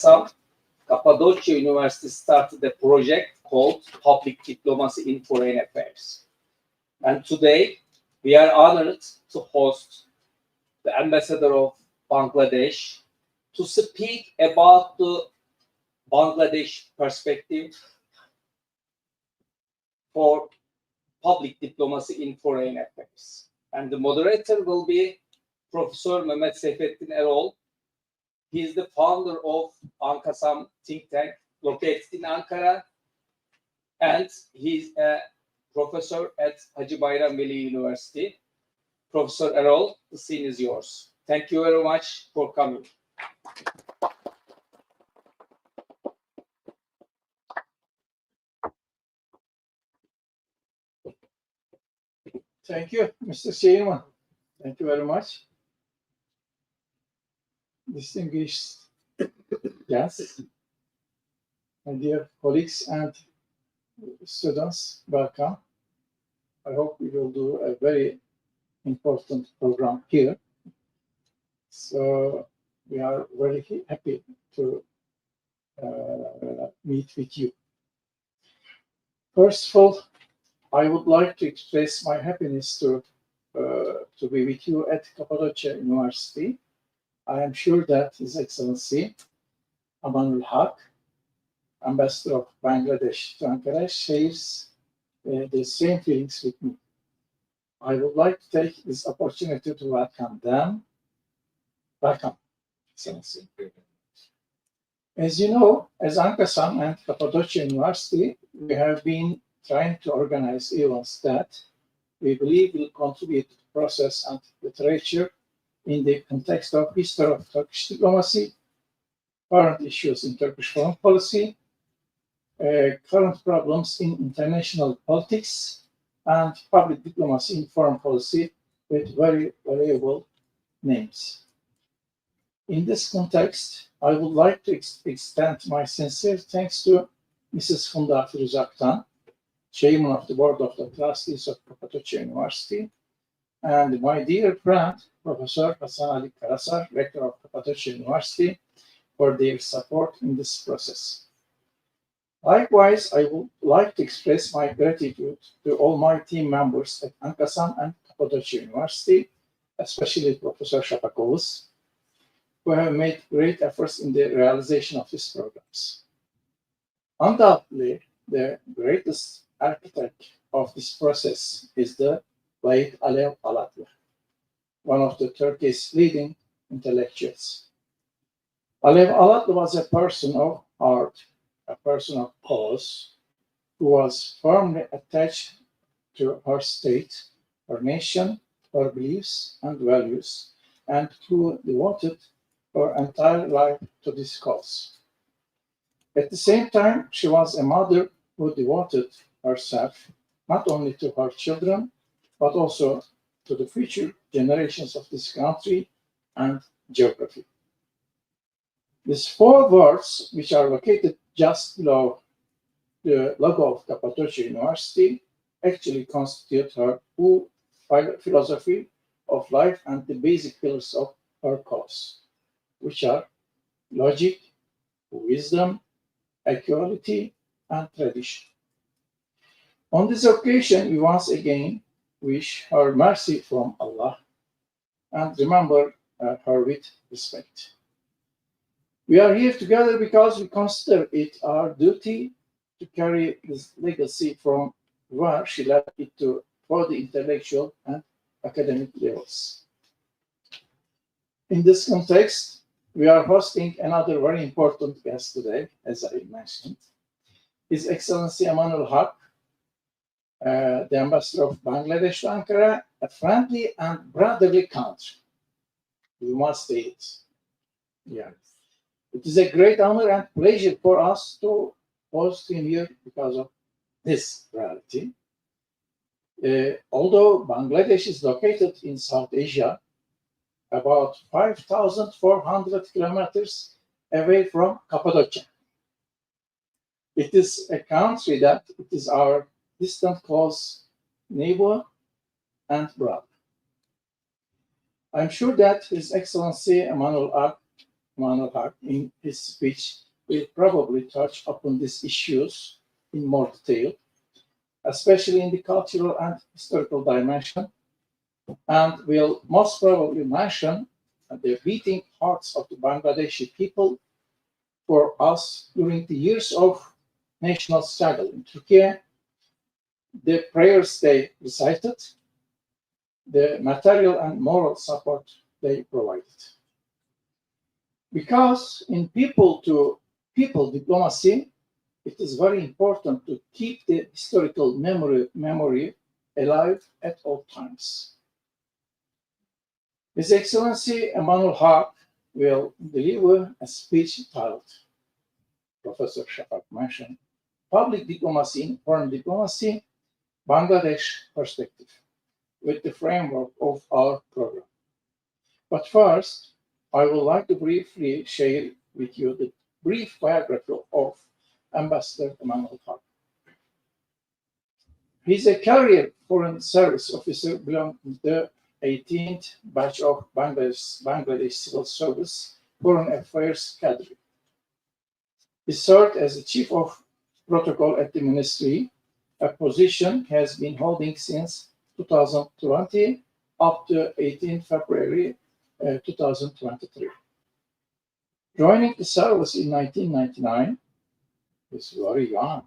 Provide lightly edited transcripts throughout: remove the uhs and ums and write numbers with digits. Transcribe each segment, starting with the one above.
Kapadokya Üniversitesi started a project called Public Diplomacy in Foreign Affairs. And today, we are honored to host the ambassador of Bangladesh to speak about the Bangladesh perspective for public diplomacy in foreign affairs. And the moderator will be Professor Mehmet Seyfettin Erol. He is the founder of ANKASAM think tank located in Ankara, and he's a professor at Hacı Bayram Veli University. Professor Erol, the scene is yours. Thank you very much for coming. Thank you, Mr. Chairman. Thank you very much. Distinguished guests, my dear colleagues and students, welcome. I hope we will do a very important program here. So we are very happy to meet with you. First of all, I would like to express my happiness to be with you at Kapadokya University. I am sure that His Excellency Amanul Halk, Ambassador of Bangladesh to Ankara, shares the same feelings with me. I would like to take this opportunity to welcome them. Welcome, Excellency. As you know, as ANKASAM and Kapadokya University, we have been trying to organize events that we believe will contribute to the process and literature in the context of history of Turkish diplomacy, current issues in Turkish foreign policy, current problems in international politics, and public diplomacy in foreign policy with very valuable names. In this context, I would like to extend my sincere thanks to Mrs. Funda Firuzaktan, Chairman of the Board of the Trustees of Kapadokya University, and my dear friend, Professor Hasan Ali Karasar, Rector of Kapadokya University, for their support in this process. Likewise, I would like to express my gratitude to all my team members at ANKASAM and Kapadokya University, especially Professor Shapakovus, who have made great efforts in the realization of these programs. Undoubtedly, the greatest architect of this process is the late Alev Alatlı, one of the Turkey's leading intellectuals. Alev Alatlı was a person of art, a person of cause, who was firmly attached to her state, her nation, her beliefs and values, and who devoted her entire life to this cause. At the same time, she was a mother who devoted herself not only to her children, but also to the future generations of this country and geography. These four words, which are located just below the logo of Kapadokya University, actually constitute her whole philosophy of life and the basic pillars of her cause, which are logic, wisdom, equality, and tradition. On this occasion, we once again wish her mercy from Allah and remember her with respect. We are here together because we consider it our duty to carry this legacy from where she left it to for the intellectual and academic levels. In this context, we are hosting another very important guest today, as I mentioned, His Excellency Amanul Halk, the Ambassador of Bangladesh to Ankara, a friendly and brotherly country. We must say it. Yeah. It is a great honor and pleasure for us to host him here because of this reality. Although Bangladesh is located in South Asia, about 5,400 kilometers away from Kapadokya. It is a country that it is our distant close neighbor and brother. I'm sure that His Excellency Amanul Halk Amanul in his speech will probably touch upon these issues in more detail, especially in the cultural and historical dimension, and will most probably mention the beating hearts of the Bangladeshi people for us during the years of national struggle in Turkey, the prayers they recited, the material and moral support they provided. Because in people-to-people diplomacy, it is very important to keep the historical memory alive at all times. His Excellency Amanul Halk will deliver a speech titled, Professor Shafak mentioned, Public Diplomacy in Foreign Diplomacy, Bangladesh Perspective, with the framework of our program. But first, I would like to briefly share with you the brief biography of Ambassador Amanul Halk. He is a career foreign service officer belonging to the 18th batch of Bangladesh Civil Service Foreign Affairs Cadre. He served as the Chief of Protocol at the Ministry, a position he has been holding since 2020 up to 18 February 2023. Joining the service in 1999, he's very young.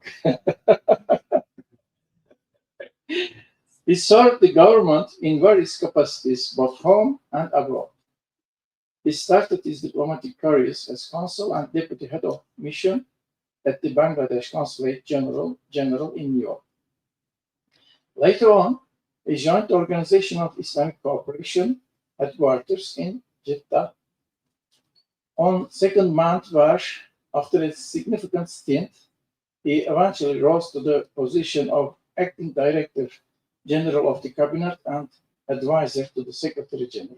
He served the government in various capacities, both home and abroad. He started his diplomatic careers as consul and deputy head of mission at the Bangladesh Consulate General in New York. Later on, he joined the Organization of Islamic Cooperation headquarters in Jeddah. On second month March, after a significant stint, he eventually rose to the position of acting Director General of the Cabinet and advisor to the Secretary General.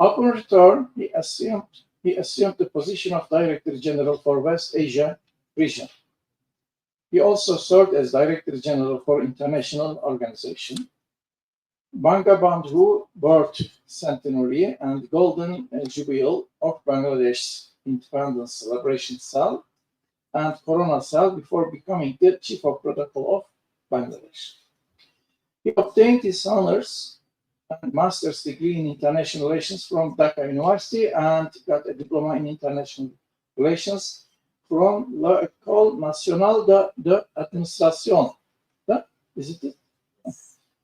Upon return, he assumed the position of Director General for West Asia region. He also served as Director General for International Organization, Bangabandhu Birth Centenary and Golden Jubilee of Bangladesh's Independence Celebration Cell and Corona Cell before becoming the Chief of Protocol of Bangladesh. He obtained his honors and master's degree in international relations from Dhaka University and got a diploma in international relations from l'École Nationale d'Administration. Is it?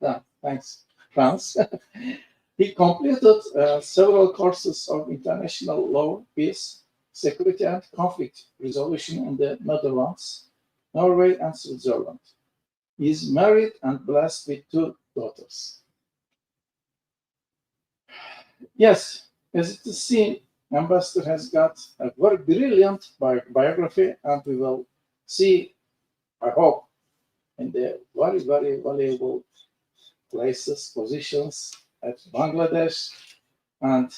Yeah, thanks, France. He completed several courses of international law, peace, security, and conflict resolution in the Netherlands, Norway, and Switzerland. He is married and blessed with 2 daughters. Yes, as it is seen, Ambassador has got a very brilliant biography, and we will see, I hope, in the very, very valuable places, positions at Bangladesh and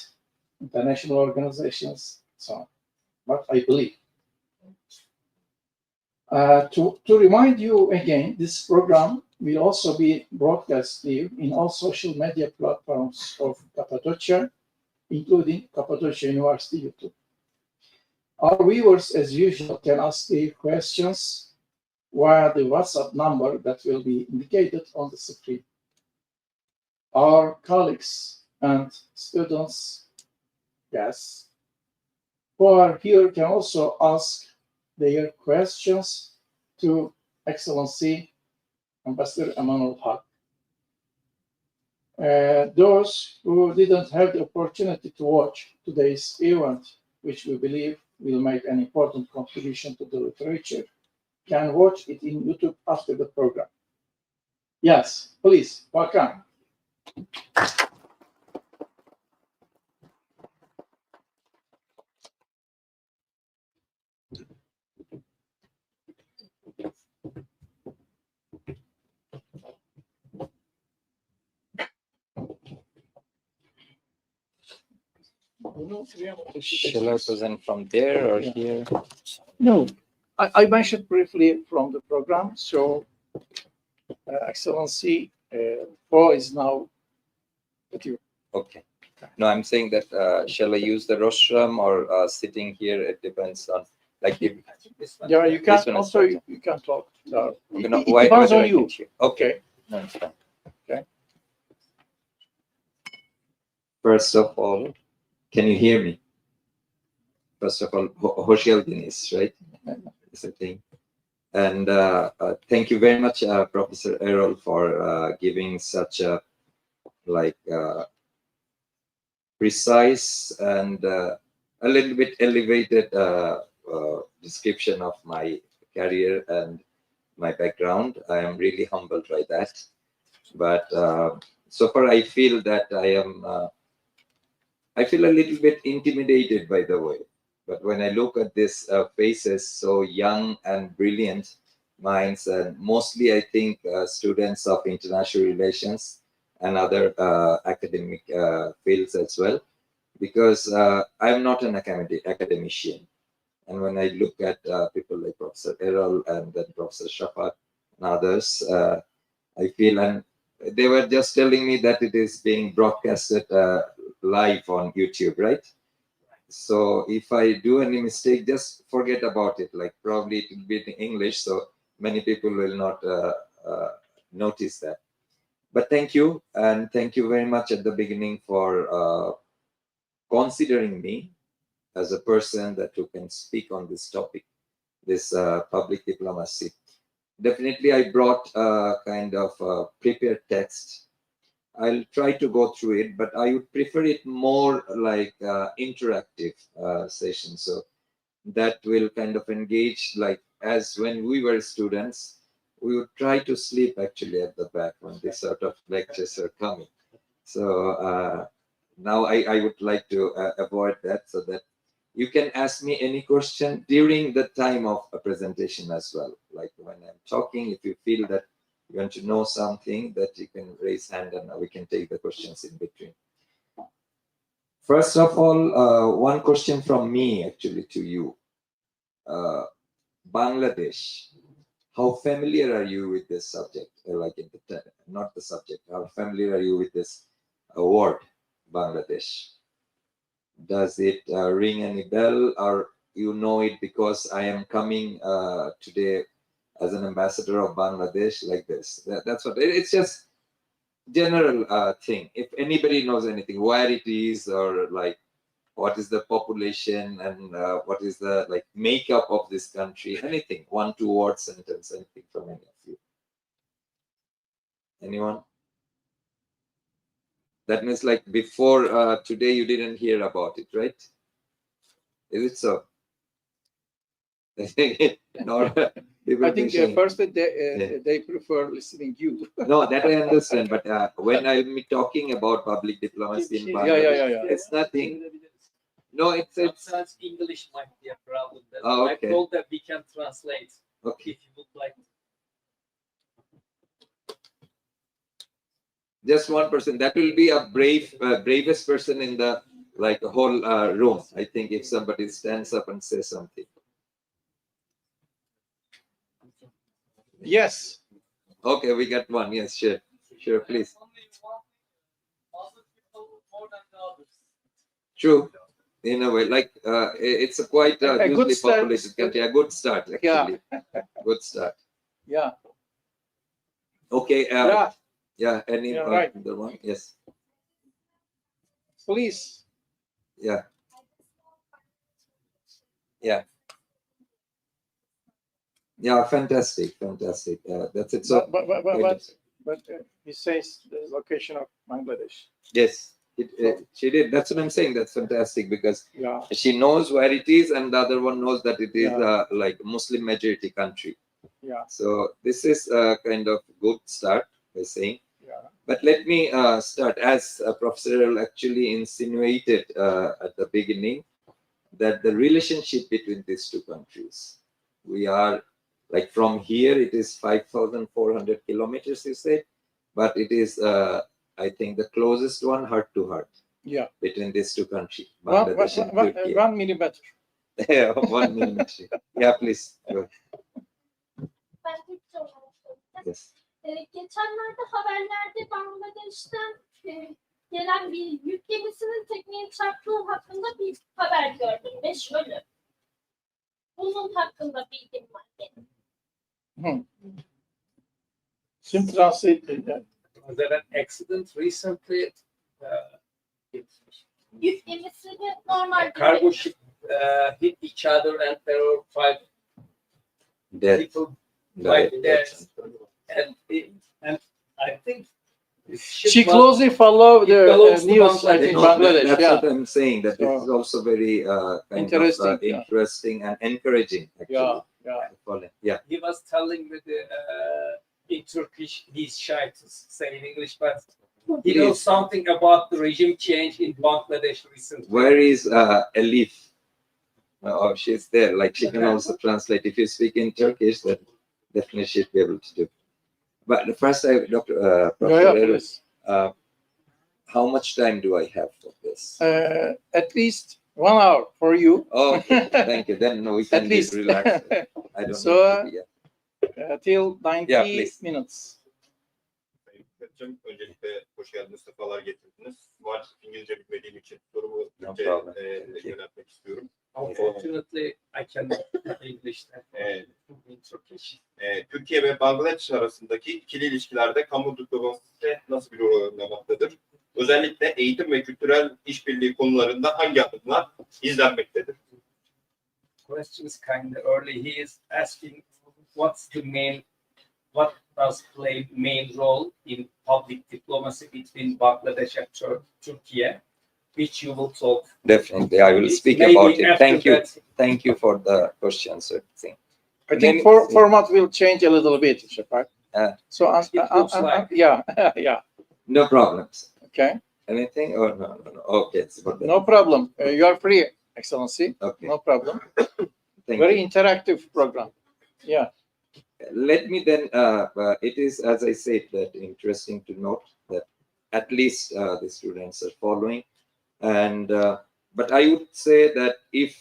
international organizations, so on. But I believe. To remind you again, this program will also be broadcast live in all social media platforms of Kapadokya, including Kapadokya University YouTube. Our viewers, as usual, can ask their questions via the WhatsApp number that will be indicated on the screen. Our colleagues and students, yes, who are here can also ask their questions to Excellency Ambassador Amanul Halk. Those who didn't have the opportunity to watch today's event, which we believe will make an important contribution to the literature, can watch it in YouTube after the program. Yes, please, welcome. Shall I present from there or here? No, I mentioned briefly from the program. So, Excellency, Pro is now with you. Okay. No, I'm saying that shall I use the rostrum or sitting here? It depends on like if Yeah, you This can one is also better. you can talk. No, Okay, it, no, it depends whether on I can you. choose. Okay. Okay. No, it's fine. Okay. First of all, can you hear me? First of all, hoş geldiniz, right? It's a thing. And thank you very much, Professor Erol, for giving such a precise and a little bit elevated description of my career and my background. I am really humbled by that. But so far, I feel that I feel a little bit intimidated, by the way. But when I look at these faces, so young and brilliant minds, and mostly I think students of international relations and other academic fields as well, because I'm not an academician. And when I look at people like Professor Erol and then Professor Shafat and others, I feel, and they were just telling me that it is being broadcasted live on YouTube, right? So if I do any mistake, just forget about it. Like probably it will be in English, so many people will not notice that. But thank you, and thank you very much at the beginning for considering me as a person that who can speak on this topic, this public diplomacy. Definitely, I brought a kind of prepared text. I'll try to go through it, but I would prefer it more like interactive session. So that will kind of engage, like as when we were students, we would try to sleep actually at the back when this sort of lectures are coming. So now I would like to avoid that, so that you can ask me any question during the time of a presentation as well. Like when I'm talking, if you feel that you want to know something, that you can raise hand and we can take the questions in between. First of all, one question from me actually to you. Bangladesh, how familiar are you with this subject? Like in the, not the subject, how familiar are you with this word, Bangladesh? Does it ring any bell, or you know it because I am coming today as an ambassador of Bangladesh, like this? That's what it's just general thing. If anybody knows anything, where it is, or like what is the population, and what is the like makeup of this country, anything, 1-2 word sentence, anything from any of you. Anyone? That means like before today you didn't hear about it, right? Is it so? No, I think first they prefer listening you. No, that I understand. But when I'm talking about public diplomacy in Bangladesh, yeah. it's nothing. No, it's Sometimes English might be a problem. Oh, okay. I told that we can translate okay. if you would like. Just one person. That will be a bravest person in the like whole room. I think if somebody stands up and says something. Yes. Okay, we got one. Yes, sure, sure, please. True. In a way, like it's a quite hugely populated country. A good start, actually. Yeah. Good start. Yeah. Okay. Yeah. Any right. other one? Yes. Please. Yeah. Yeah. Yeah. Fantastic. Fantastic. That's it. So, but he says the location of Bangladesh. yes. She did. That's what I'm saying. That's fantastic because Yeah. she knows where it is, and the other one knows that it is like Muslim majority country. Yeah. So this is a kind of good start by saying. Yeah. But let me start, as Professor Erol actually insinuated at the beginning, that the relationship between these two countries, we are like from here it is 5,400 kilometers, you said, but it is I think the closest one heart to heart. Yeah. Between these two countries, Bangladesh and Turkey. 1 millimeter. Yeah, 1 millimeter. Yeah, please. Go. Ben Türkçe olarak söyleyeyim. Yes. Geçenlerde haberlerde Bangladeş'ten gelen bir yük gemisinin tekneye çarptığı hakkında bir haber gördüm ve şöyle. Bunun hakkında bilgim var benim. Şimdi translate edeceğim. Was there an accident recently? Yük gemisini normal bir Cargo ship hit each other and there were 5 Death. people Death. died there. And I think this ship She was- closely follow It the belongs to news Bangladesh. in No, Bangladesh. that's Yeah. what I'm saying. That this So- is also very kind Interesting, of yeah. interesting and encouraging. Actually, Yeah. Yeah. Yeah. he was telling me in Turkish, he's shy to say in English, but he Please. knows something about the regime change in Bangladesh recently. Where is Elif? Oh, she's there. Like she can also translate. If you speak in Turkish, then definitely she'd be able to do. But the first, Dr. Yeah, Professor yeah, Erol, please. how much time do I have for this? At least 1 hour for you. Oh, okay. Thank you. Then no, we At can be least. relaxed. I don't So, need to be. Till 90 Yeah, please. minutes. Sayın öncelikle hoş geldiniz, sefalar getirdiniz. Var İngilizce bilmediğim için sorumu No Türkçe problem. yöneltmek istiyorum. Unfortunately, I cannot speak English in Turkish. Türkiye ve Bangladeş arasındaki ikili ilişkilerde kamu diplomasisi nasıl bir rol oynamaktadır? Özellikle eğitim ve kültürel işbirliği konularında hangi adımlar izlenmektedir? Question is kind of early. He is asking what does play main role in public diplomacy between Bangladesh and Turkey, which you will talk. Definitely, I will speak Maybe about it. after Thank you. that. Thank you for the question, sir. I Then- think format will change a little bit, Shafak. So, It looks like. yeah, yeah. No problems. Okay. Anything? Oh, no. Okay, it's for that. No problem. You are free, Excellency. Okay. No problem. Thank Very you. interactive program. Yeah. Let me then, it is, as I said, that interesting to note that at least the students are following. And, but I would say that if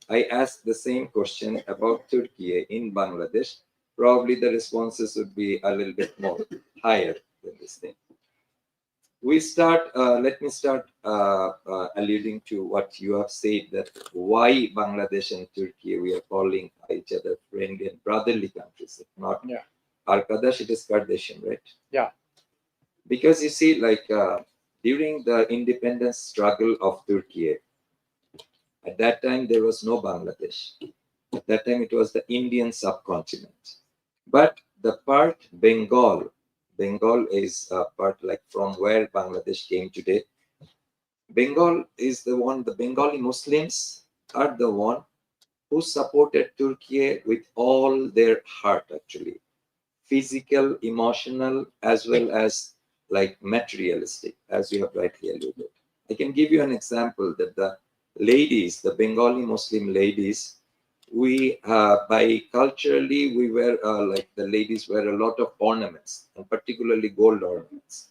I ask the same question about Turkey in Bangladesh, probably the responses would be a little bit more higher than this thing. Let me start alluding to what you have said, that why Bangladesh and Turkey, we are calling each other friendly and brotherly countries. If not Yeah. Arkadaş, it is Kardashim, right? Yeah. Because you see, like during the independence struggle of Turkey, at that time there was no Bangladesh. At that time it was the Indian subcontinent. But the part Bengal is a part like from where Bangladesh came today. Bengal is the one, the Bengali Muslims are the one who supported Turkey with all their heart, actually. Physical, emotional, as well as like materialistic, as you have rightly alluded. I can give you an example that the ladies, the Bengali Muslim ladies, we by culturally we wear like the ladies wear a lot of ornaments, and particularly gold ornaments.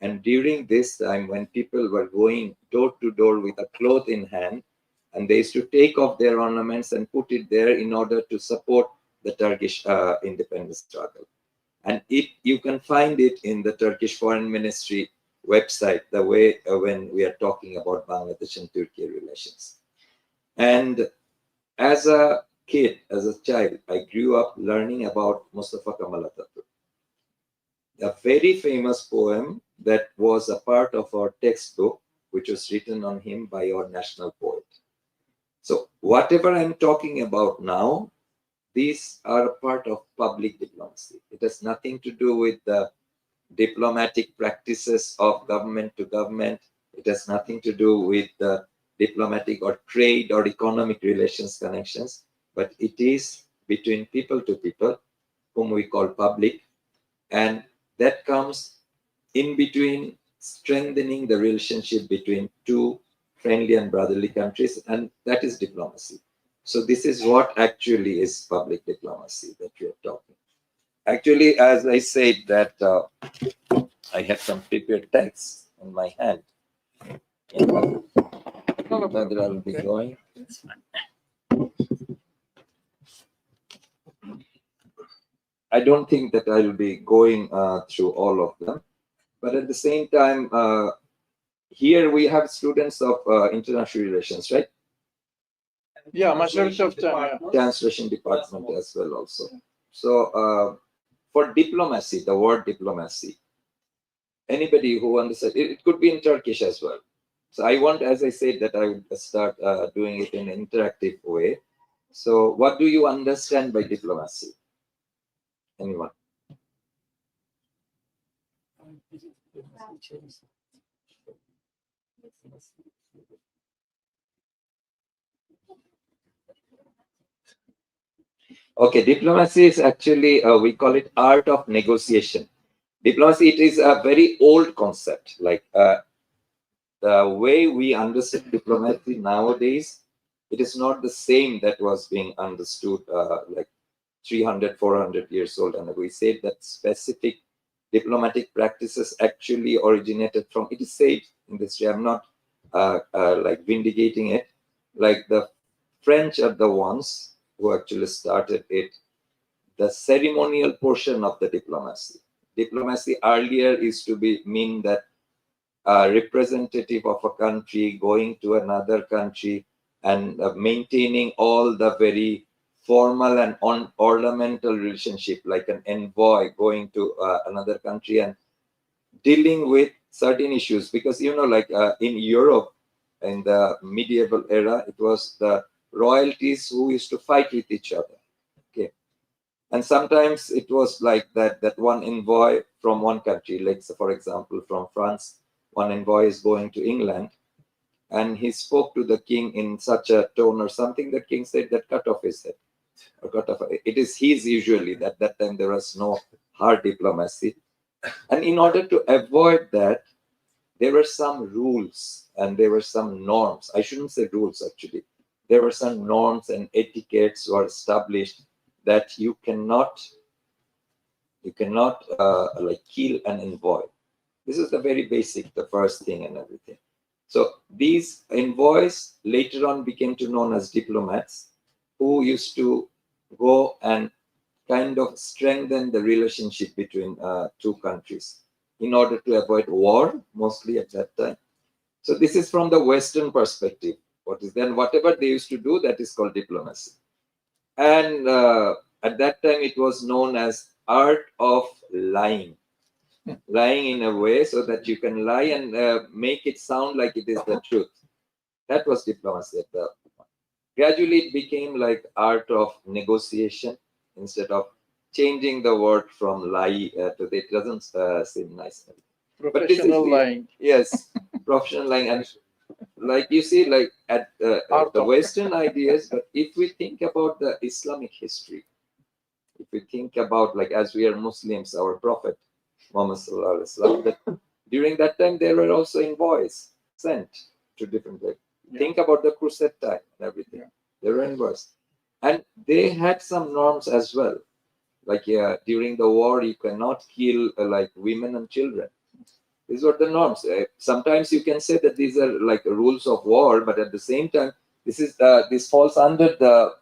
And during this time, when people were going door to door with a cloth in hand, and they used to take off their ornaments and put it there in order to support the Turkish independence struggle. And you can find it in the Turkish Foreign Ministry website, the way when we are talking about Bangladesh and Turkey relations. And as a kid, as a child, I grew up learning about Mustafa Kemal Atatürk. A very famous poem that was a part of our textbook, which was written on him by our national poet. So whatever I'm talking about now, these are a part of public diplomacy. It has nothing to do with the diplomatic practices of government to government. It has nothing to do with the diplomatic or trade or economic relations connections, but it is between people to people, whom we call public, and that comes in between strengthening the relationship between two friendly and brotherly countries, and that is diplomacy. So this is what actually is public diplomacy that we are talking. Actually, as I said that I have some prepared texts in my hand. Whether I'll be going. I don't think that I will be going through all of them, but at the same time, here we have students of international relations, right? Yeah, majority of time, yeah. Translation department as well also. So for diplomacy, the word diplomacy, anybody who understands, it could be in Turkish as well. So I want, as I said, that I would start doing it in an interactive way. So what do you understand by diplomacy? Anyone? Okay, diplomacy is actually, we call it art of negotiation. Diplomacy, it is a very old concept. Like the way we understand diplomacy nowadays, it is not the same that was being understood like 300, 400 years old. And we said that specific diplomatic practices actually originated from, it is said in this way, I'm not like vindicating it, like the French are the ones who actually started it, the ceremonial portion of the diplomacy. Diplomacy earlier used to mean that a representative of a country going to another country and maintaining all the very formal and ornamental relationship, like an envoy going to another country and dealing with certain issues. Because, you know, like in Europe, in the medieval era, it was the royalties who used to fight with each other. Okay. And sometimes it was like that one envoy from one country, like so for example, from France, one envoy is going to England, and he spoke to the king in such a tone or something, the king said that cut off his head. Or cut off. It is his usually. That time there was no hard diplomacy. And in order to avoid that, there were some rules and there were some norms. I shouldn't say rules actually. There were some norms and etiquettes were established that you cannot like kill an envoy. This is the very basic, the first thing and everything. So these envoys later on became to known as diplomats, who used to go and kind of strengthen the relationship between two countries in order to avoid war, mostly at that time. So this is from the Western perspective. What is then whatever they used to do, that is called diplomacy. And at that time, it was known as art of lying. Lying in a way so that you can lie and make it sound like it is the truth. That was diplomacy at the point. Gradually, it became like art of negotiation instead of changing the word from lie to it doesn't seem nice. Professional lying. Yes, professional lying. And like you see, like at the Western ideas, but if we think about the Islamic history, if we think about, like, as we are Muslims, our Prophet Muhammad Sallallahu Alaihi Wasallam, that during that time there were also envoys sent to different places. Yeah. Think about the crusade time and everything. Yeah. There were envoys, and they had some norms as well. Like during the war, you cannot kill like women and children. These were the norms. Sometimes you can say that these are like rules of war, but at the same time, this falls under the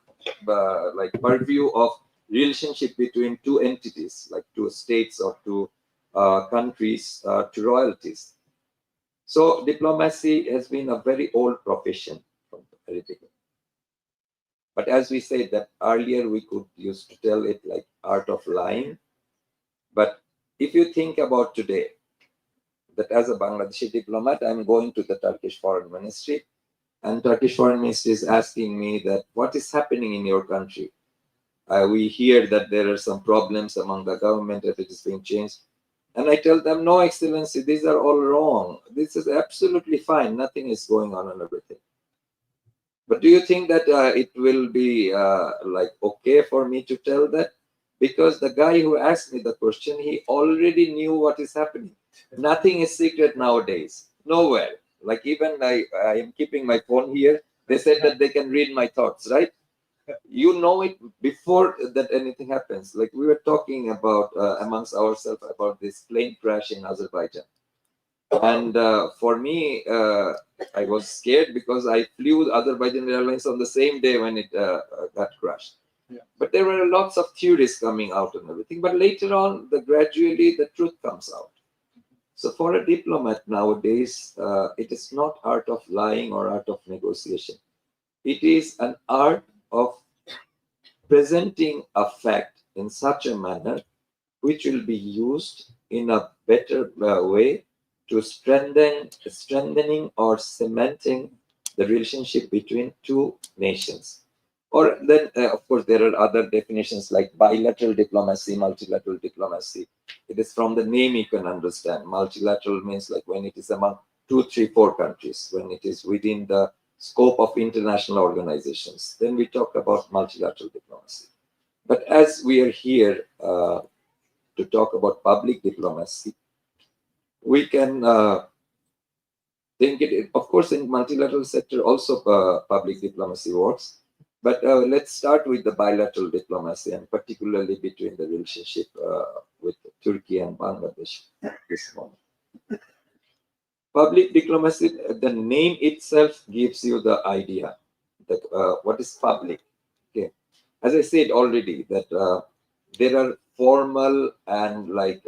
like purview of relationship between two entities, like two states or two countries, to royalties. So diplomacy has been a very old profession from the very beginning. But as we said that earlier, we could used to tell it like art of lying. But if you think about today, that as a Bangladeshi diplomat, I'm going to the Turkish Foreign Ministry, and Turkish Foreign Ministry is asking me that what is happening in your country? We hear that there are some problems among the government, that it is being changed. And I tell them, no, Excellency, these are all wrong. This is absolutely fine. Nothing is going on and everything. But do you think that it will be like okay for me to tell that? Because the guy who asked me the question, he already knew what is happening. Nothing is secret nowadays. Nowhere. Like even I am keeping my phone here. They said that they can read my thoughts, right? You know it before that anything happens. Like we were talking about amongst ourselves about this plane crash in Azerbaijan. And for me, I was scared because I flew Azerbaijan Airlines on the same day when it got crashed. Yeah. But there were lots of theories coming out and everything. But later on, gradually the truth comes out. So for a diplomat nowadays, it is not art of lying or art of negotiation. It is an art of presenting a fact in such a manner which will be used in a better way to strengthening or cementing the relationship between two nations. Or then, of course, there are other definitions like bilateral diplomacy, multilateral diplomacy. It is from the name you can understand. Multilateral means like when it is among 2, 3, 4 countries, when it is within the scope of international organizations. Then we talk about multilateral diplomacy. But as we are here to talk about public diplomacy, we can think it, of course, in multilateral sector also public diplomacy works. But let's start with the bilateral diplomacy, and particularly between the relationship with Turkey and Bangladesh at this moment. Public diplomacy, the name itself gives you the idea that what is public. Okay, as I said already, that there are formal and like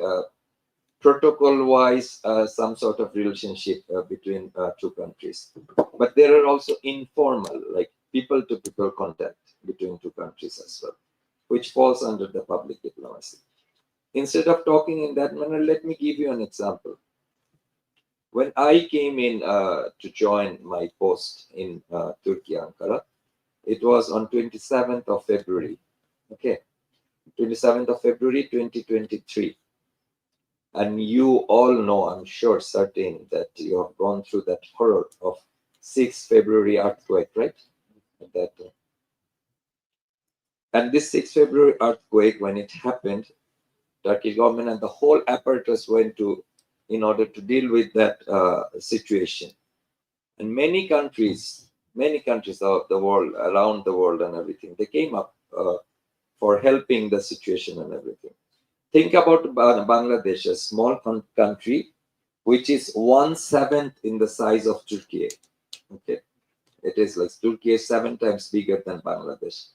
protocol-wise some sort of relationship between two countries, but there are also informal, like people-to-people contact between two countries as well, which falls under the public diplomacy. Instead of talking in that manner, let me give you an example. When I came in to join my post in Turkey, Ankara, it was on 27th of February. Okay, 27th of February 2023. And you all know, I'm sure, certain, that you have gone through that horror of 6th February earthquake, right? That, and this 6th February earthquake, when it happened, Turkish government and the whole apparatus went to, in order to deal with that situation. And many countries of the world, around the world and everything, they came up for helping the situation and everything. Think about Bangladesh, a small country, which is 1/7 in the size of Turkey. Okay, it is like Turkey is 7 times bigger than Bangladesh,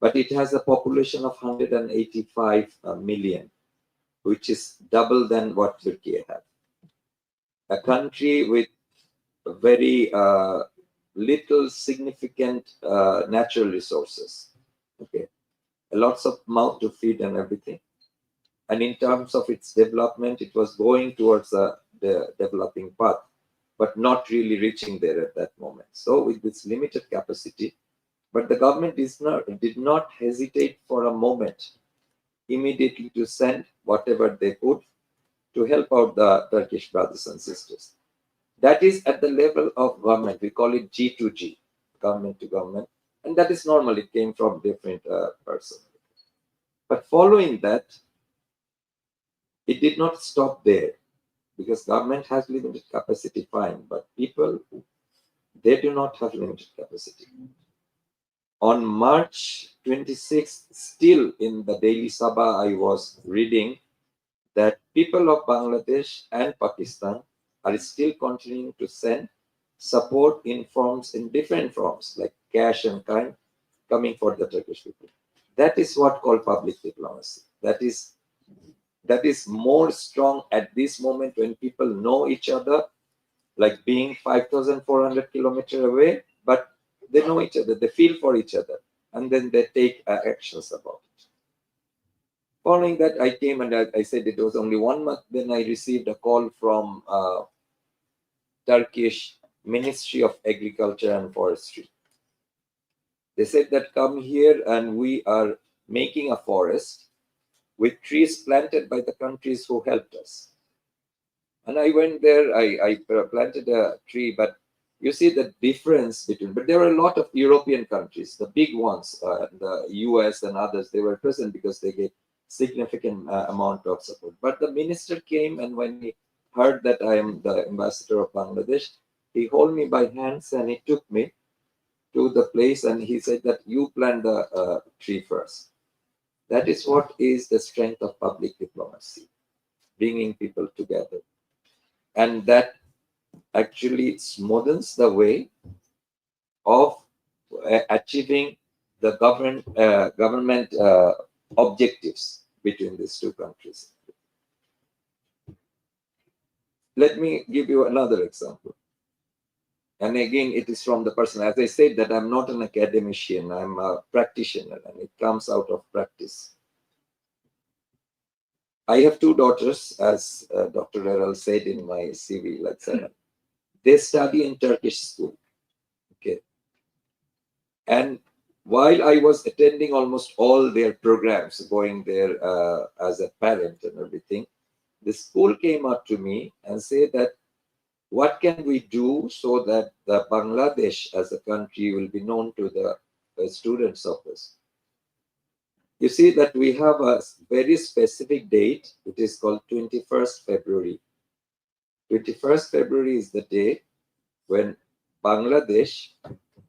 but it has a population of 185 million, which is double than what Turkey had. A country with very little significant natural resources. Okay, lots of mouth to feed and everything. And in terms of its development, it was going towards the developing path, but not really reaching there at that moment. So with this limited capacity, but the government did not hesitate for a moment immediately to send whatever they could to help out the Turkish brothers and sisters. That is at the level of government. We call it G2G, government to government. And that is normal. It came from different persons. But following that, it did not stop there, because government has limited capacity, fine, but people, they do not have limited capacity. On March 26th, still in the Daily Sabah, I was reading that people of Bangladesh and Pakistan are still continuing to send support in forms, in different forms, like cash and kind, coming for the Turkish people. That is what called public diplomacy. That is more strong at this moment when people know each other, like being 5,400 kilometers away, but they know each other, they feel for each other, and then they take actions about it. Following that, I came and I said it was only 1 month. Then I received a call from Turkish Ministry of Agriculture and Forestry. They said that come here and we are making a forest with trees planted by the countries who helped us. And I went there, I planted a tree, but you see the difference between, but there are a lot of European countries, the big ones, the US and others, they were present because they gave significant amount of support. But the minister came, and when he heard that I am the ambassador of Bangladesh, he held me by hands and he took me to the place and he said that you plant the tree first. That is what is the strength of public diplomacy, bringing people together. And that actually smoothens the way of achieving the government objectives between these two countries. let me give you another example. And again, it is from the person. As I said, that I'm not an academician, I'm a practitioner, and it comes out of practice. I have two daughters, as Dr. Erol said in my CV, like 7. They study in Turkish school. Okay. And while I was attending almost all their programs, going there as a parent and everything, the school came up to me and said that, what can we do so that the Bangladesh as a country will be known to the students of us? You see that we have a very specific date. It is called 21st February. 21st February is the day when Bangladesh,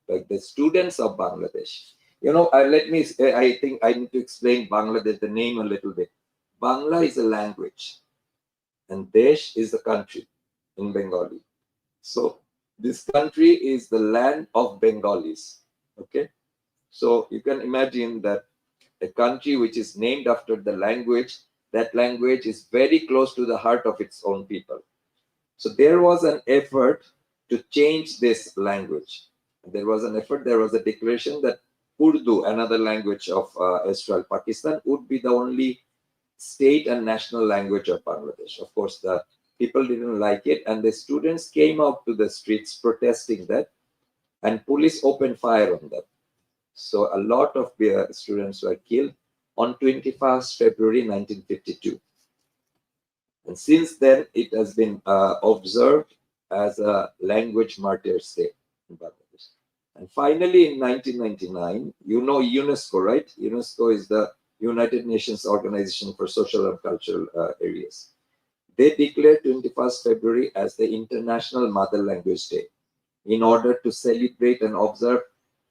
like the students of Bangladesh, you know, I think I need to explain Bangladesh, the name a little bit. Bangla is a language and Desh is the country in Bengali. So this country is the land of Bengalis. Okay. So you can imagine that a country which is named after the language, that language is very close to the heart of its own people. So there was an effort to change this language. There was an effort, there was a declaration that Urdu, another language of Israel, Pakistan, would be the only state and national language of Bangladesh. Of course, the people didn't like it, and the students came out to the streets protesting that, and police opened fire on them. So a lot of students were killed on 21st February 1952. And since then, it has been observed as a language martyrs day in Bangladesh. And finally, in 1999, you know UNESCO, right? UNESCO is the United Nations Organization for Social and Cultural Areas. They declared 21st February as the International Mother Language Day in order to celebrate and observe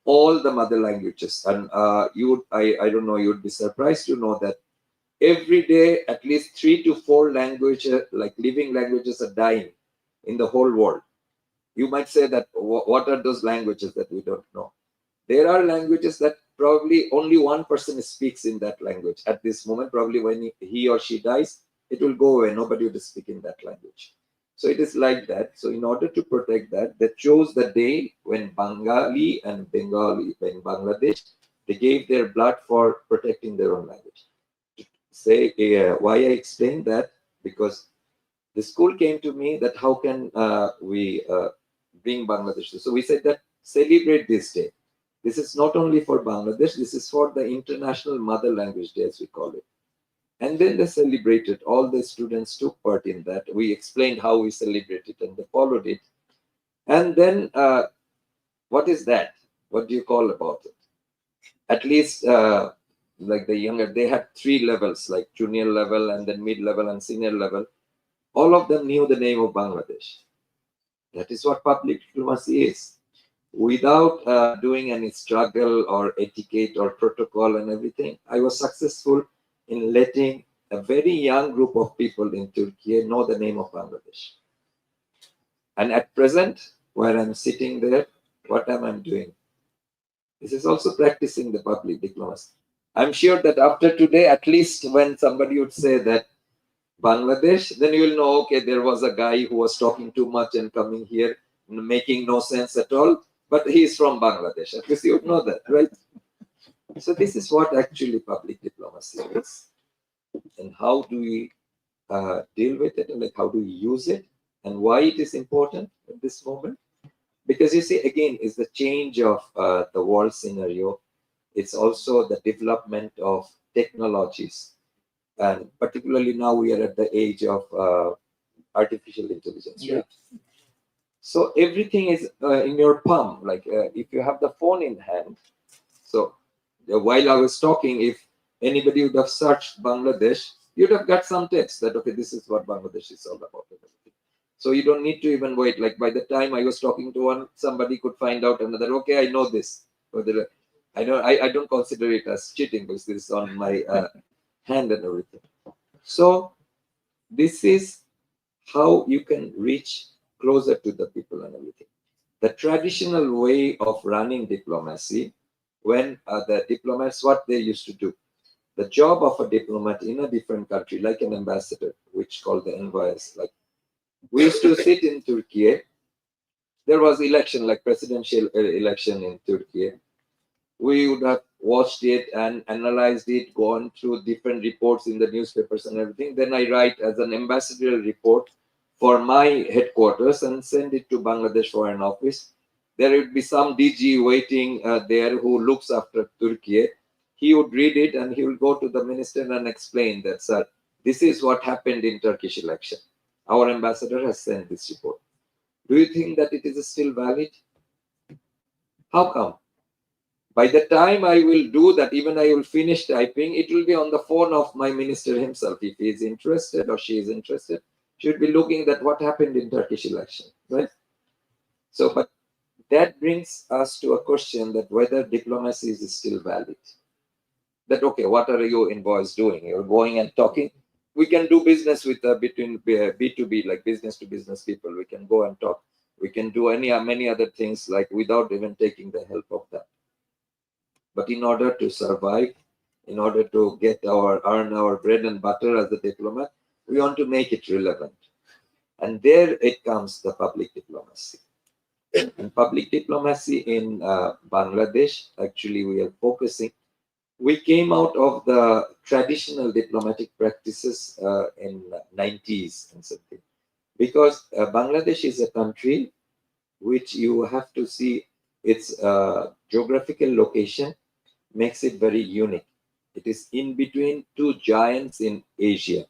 all the mother languages. And I don't know, you would be surprised to know that every day at least 3 to 4 languages, like living languages, are dying in the whole world. You might say that, what are those languages that we don't know? There are languages that probably only one person speaks in that language at this moment. Probably when he or she dies, it will go away. Nobody will speak in that language. So it is like that. So in order to protect that, they chose the day when Bengali and Bengali in Bangladesh, they gave their blood for protecting their own language. Say why I explain that, because the school came to me that how can we bring Bangladesh. So we said that celebrate this day. This is not only for Bangladesh, this is for the International Mother Language Day, as we call it. And then they celebrated. All the students took part in that. We explained how we celebrated and they followed it. And then what is that? What do you call about it? At least like the younger, they had 3 levels, like junior level and then mid-level and senior level. All of them knew the name of Bangladesh. That is what public diplomacy is. Without doing any struggle or etiquette or protocol and everything, I was successful in letting a very young group of people in Turkey know the name of Bangladesh. And at present, where I'm sitting there, what am I doing? This is also practicing the public diplomacy. I'm sure that after today, at least when somebody would say that Bangladesh, then you will know, okay, there was a guy who was talking too much and coming here, making no sense at all, but he is from Bangladesh. At least you would know that, right? So this is what actually public diplomacy is. And how do we deal with it, and like how do we use it, and why it is important at this moment? Because you see, again, it's the change of the world scenario. It's also the development of technologies. And particularly now we are at the age of artificial intelligence, right? Yeah. So everything is in your palm. Like if you have the phone in hand. So while I was talking, if anybody would have searched Bangladesh, you'd have got some text that, okay, this is what Bangladesh is all about. So you don't need to even wait. Like by the time I was talking to one, somebody could find out another, okay, I know this. I don't consider it as cheating because this is on my hand and everything. So this is how you can reach closer to the people and everything. The traditional way of running diplomacy, when the diplomats, what they used to do, the job of a diplomat in a different country, like an ambassador, which called the envoys, like We used to sit in Turkey. There was election, like presidential election in Turkey. We would have watched it and analyzed it, gone through different reports in the newspapers and everything. Then I write as an ambassadorial report for my headquarters and send it to Bangladesh Foreign Office. There would be some DG waiting there who looks after Turkey. He would read it and he will go to the minister and explain that, sir, this is what happened in Turkish election. Our ambassador has sent this report. Do you think that it is still valid? How come? By the time I will do that, even I will finish typing, it will be on the phone of my minister himself. If he is interested or she is interested, she will be looking at what happened in Turkish election, right? So, but that brings us to a question that whether diplomacy is still valid. That, okay, what are you envoys doing? You're going and talking. We can do business with between B2B, like business to business people. We can go and talk. We can do many other things like without even taking the help of that. But in order to survive, in order to earn our bread and butter as a diplomat, we want to make it relevant. And there it comes, the public diplomacy. And public diplomacy in Bangladesh, actually we are focusing. We came out of the traditional diplomatic practices in 90s and something. Because Bangladesh is a country which you have to see its geographical location makes it very unique. It is in between two giants in Asia.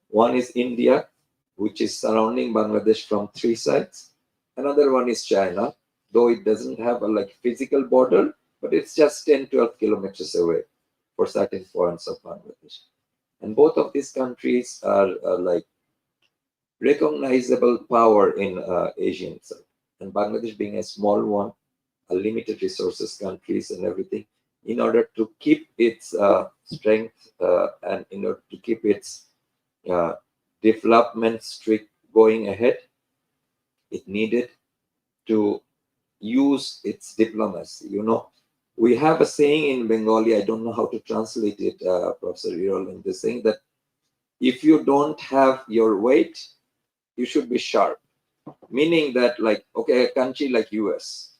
One is India, which is surrounding Bangladesh from three sides. Another one is China, though it doesn't have a physical border, but it's just 10-12 kilometers away for certain points of Bangladesh. And both of these countries are recognizable power in Asian side. And Bangladesh being a small one, a limited resources countries and everything, in order to keep its strength and in order to keep its development streak going ahead, it needed to use its diplomacy. You know, we have a saying in Bengali, I don't know how to translate it, Professor Erol, in the saying that if you don't have your weight, you should be sharp. Meaning that, okay, a country like US,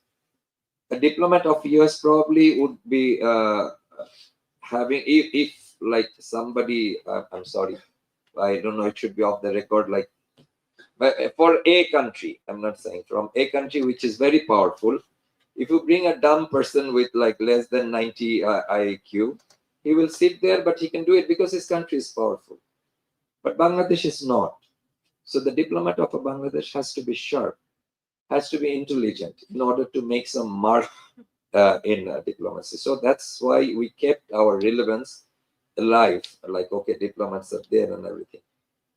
a diplomat of US probably would be having, if somebody, I'm sorry, I don't know, it should be off the record, but for a country, I'm not saying, from a country which is very powerful, if you bring a dumb person with less than 90 IQ, he will sit there, but he can do it because his country is powerful. But Bangladesh is not. So the diplomat of a Bangladesh has to be sharp, has to be intelligent in order to make some mark in diplomacy. So that's why we kept our relevance alive. Okay, diplomats are there and everything.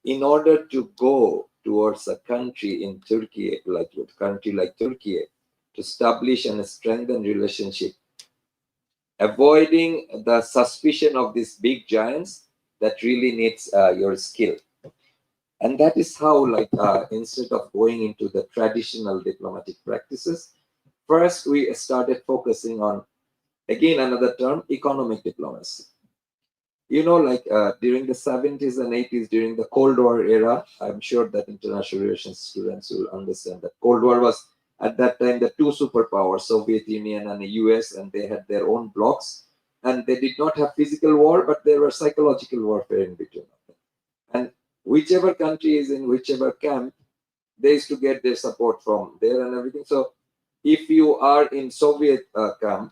In order to go towards a country in Turkey, Turkey, to establish and strengthen relationship, avoiding the suspicion of these big giants, that really needs your skill. And that is how, instead of going into the traditional diplomatic practices, first we started focusing on, again, another term, economic diplomacy. You know, during the 70s and 80s, during the Cold War era, I'm sure that international relations students will understand that Cold War was, at that time, the two superpowers, Soviet Union and the US, and they had their own blocks. And they did not have physical war, but there were psychological warfare in between. And whichever country is in whichever camp, they used to get their support from there and everything. So if you are in Soviet camp,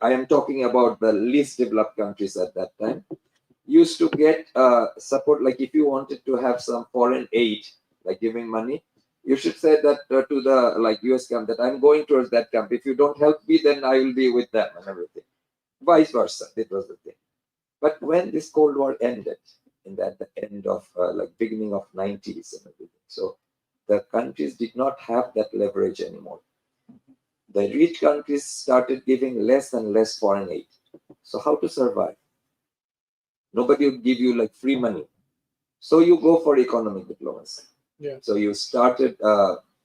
I am talking about the least developed countries at that time, used to get support. If you wanted to have some foreign aid, giving money, you should say that to the US camp that I'm going towards that camp. If you don't help me, then I will be with them and everything. Vice versa, that was the thing. But when this Cold War ended, at the end of beginning of 90s and everything, so the countries did not have that leverage anymore. The rich countries started giving less and less foreign aid. So how to survive? Nobody will give you free money. So you go for economic diplomacy. Yeah. So you started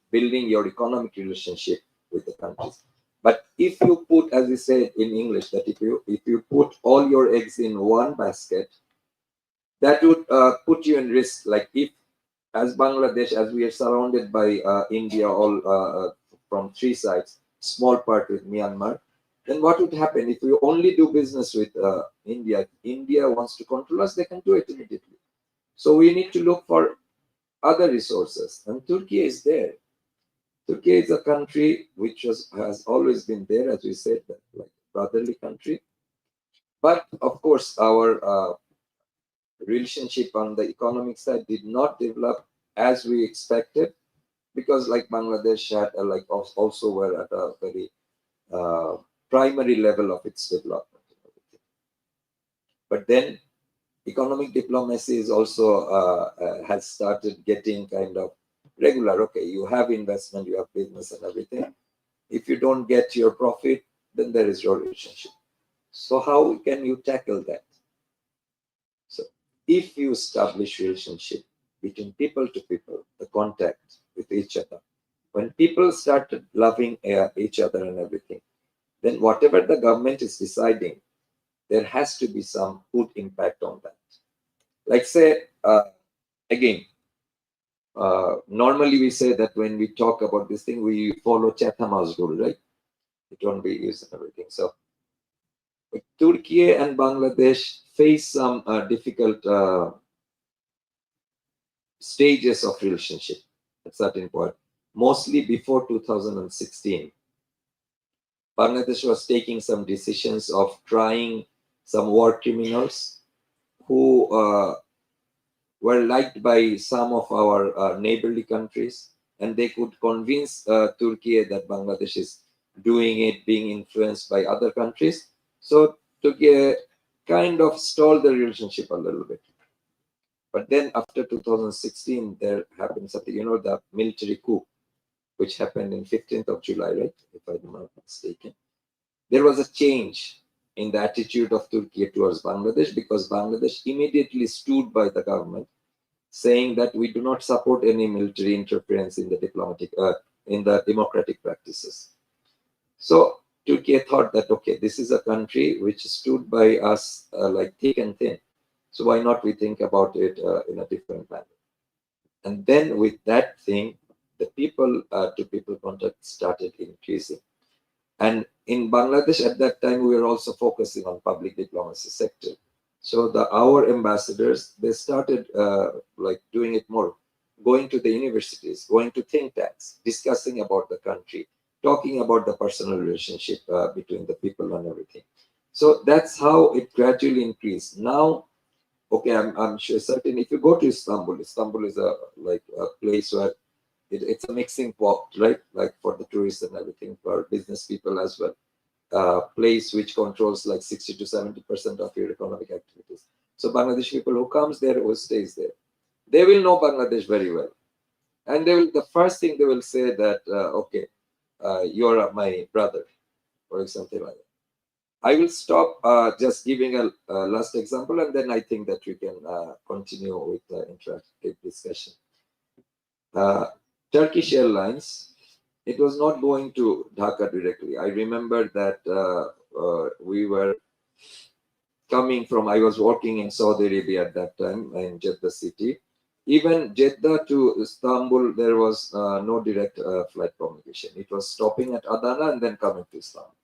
building your economic relationship with the countries. But if you put, as we said in English, that if you put all your eggs in one basket, that would put you in risk. If as Bangladesh, as we are surrounded by India all from three sides, small part with Myanmar, then what would happen if we only do business with India? India wants to control us, they can do it immediately. So we need to look for other resources, and Turkey is there. Turkey is a country which has always been there, as we said, like brotherly country. But of course, our relationship on the economic side did not develop as we expected, because like Bangladesh had like also were at a very primary level of its development. But then economic diplomacy is also has started getting kind of regular. Okay, you have investment, you have business and everything. If you don't get your profit, then there is your relationship. So how can you tackle that? So if you establish relationship between people to people, the contact with each other, when people started loving each other and everything, then whatever the government is deciding, there has to be some good impact on that. Like say, again, normally we say that when we talk about this thing, we follow Chatham House rule, right? It won't be used and everything. So Turkey and Bangladesh face some difficult stages of relationship at certain point. Mostly before 2016, Bangladesh was taking some decisions of trying some war criminals who were liked by some of our neighborly countries, and they could convince Turkey that Bangladesh is doing it, being influenced by other countries. So Turkey kind of stalled the relationship a little bit. But then after 2016, there happened something, you know, the military coup, which happened in 15th of July, right? If I'm not mistaken. There was a change in the attitude of Turkey towards Bangladesh, because Bangladesh immediately stood by the government, saying that we do not support any military interference in the diplomatic, in the democratic practices. So Turkey thought that, okay, this is a country which stood by us like thick and thin. So why not we think about it in a different manner? And then with that thing, the people to people contact started increasing. And in Bangladesh at that time, we were also focusing on public diplomacy sector. So our ambassadors, they started like doing it more, going to the universities, going to think tanks, discussing about the country, talking about the personal relationship between the people and everything. So that's how it gradually increased. Now, okay, I'm sure certain if you go to Istanbul, Istanbul is a place where it's a mixing pot, right? Like for the tourists and everything, for business people as well. Place which controls like 60 to 70% of your economic activities. So Bangladeshi people who comes there, who stays there, they will know Bangladesh very well. And they will, the first thing they will say that, okay, you're my brother, or something like that. I will stop just giving a last example, and then I think that we can continue with the interactive discussion. Turkish Airlines, it was not going to Dhaka directly. I remember that we were coming from, I was working in Saudi Arabia at that time in Jeddah city. Even Jeddah to Istanbul, there was no direct flight communication. It was stopping at Adana and then coming to Istanbul.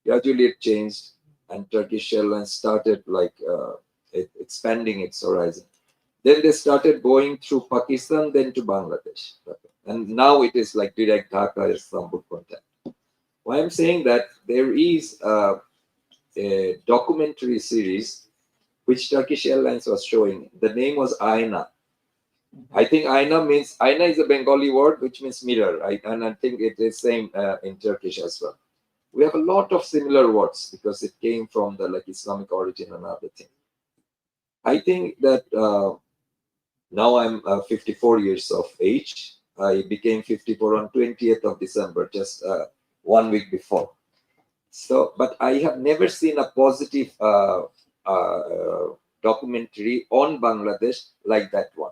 Gradually it changed, and Turkish Airlines started like expanding its horizon. Then they started going through Pakistan, then to Bangladesh. And now it is like direct Dhaka Istanbul contact. Why I'm saying that, there is a documentary series which Turkish Airlines was showing. The name was Ayna. I think Ayna is a Bengali word which means mirror, right? And I think it is same in Turkish as well. We have a lot of similar words because it came from the like Islamic origin and other thing. I think that now I'm 54 years of age. I became 54 on 20th of December, just 1 week before. So, but I have never seen a positive documentary on Bangladesh like that one.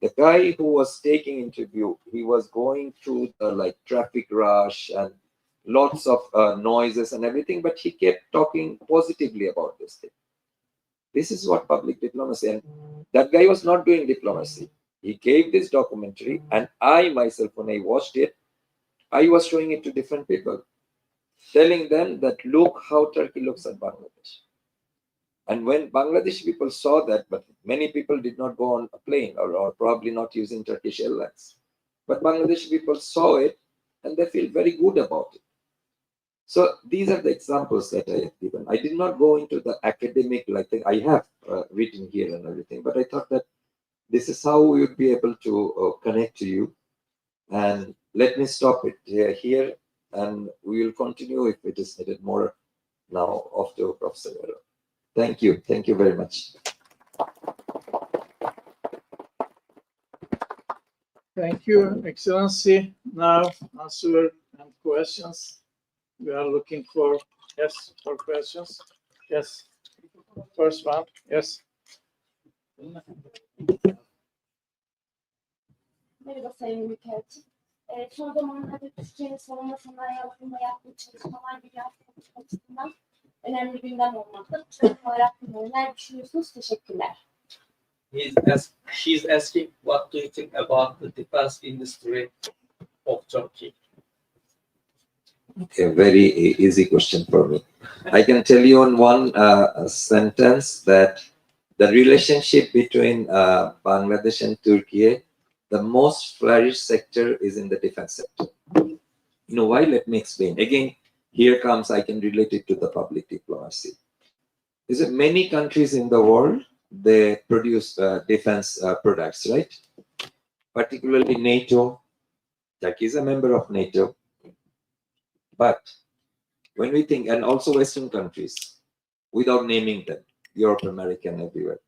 The guy who was taking interview, he was going through the like traffic rush and lots of noises and everything, but he kept talking positively about this thing. This is what public diplomacy, and that guy was not doing diplomacy. He gave this documentary, and I myself, when I watched it, I was showing it to different people, telling them that look how Turkey looks at Bangladesh. And when Bangladeshi people saw that, but many people did not go on a plane or probably not using Turkish Airlines. But Bangladeshi people saw it and they feel very good about it. So these are the examples that I have given. I did not go into the academic, like I have written here and everything, but I thought that this is how we would be able to connect to you. And let me stop it here, and we will continue if it is needed more now after Professor Erol. Thank you. Thank you very much. Thank you, Excellency. Now, answer and questions. We are looking for, yes, for questions. Yes. First one, yes. Merhaba Sayın Büyükelçi. Son zamanlarda Türkiye'nin savunma sanayi alanında yaptığı çalışmalar bir politik açısından önemli gündem olmakta. Türkiye olarak neler düşünüyorsunuz? Teşekkürler. She's asking, what do you think about the defense industry of Turkey? A very easy question for me. I can tell you in one sentence that the relationship between Bangladesh and Turkey, the most flourished sector is in the defense sector. You know why? Let me explain. Again, here comes, I can relate it to the public diplomacy. Is that many countries in the world, they produce defense products, right? Particularly NATO. Turkey is a member of NATO. But when we think, and also Western countries, without naming them, Europe, America, and everywhere,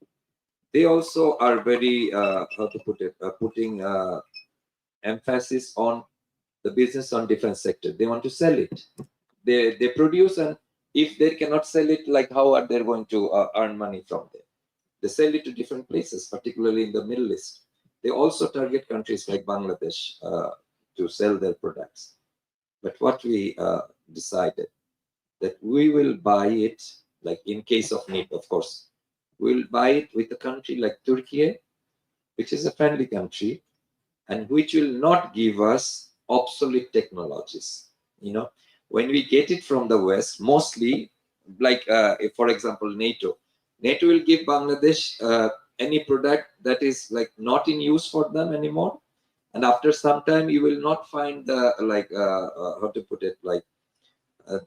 they also are very, how to put it, putting emphasis on the business on defense sector. They want to sell it. They produce, and if they cannot sell it, like how are they going to earn money from there? They sell it to different places, particularly in the Middle East. They also target countries like Bangladesh to sell their products. But what we decided, that we will buy it, like in case of need, of course, we'll buy it with a country like Turkey, which is a friendly country, and which will not give us obsolete technologies. You know, when we get it from the West, mostly, like if, for example, NATO will give Bangladesh any product that is like not in use for them anymore, and after some time you will not find the how to put it, like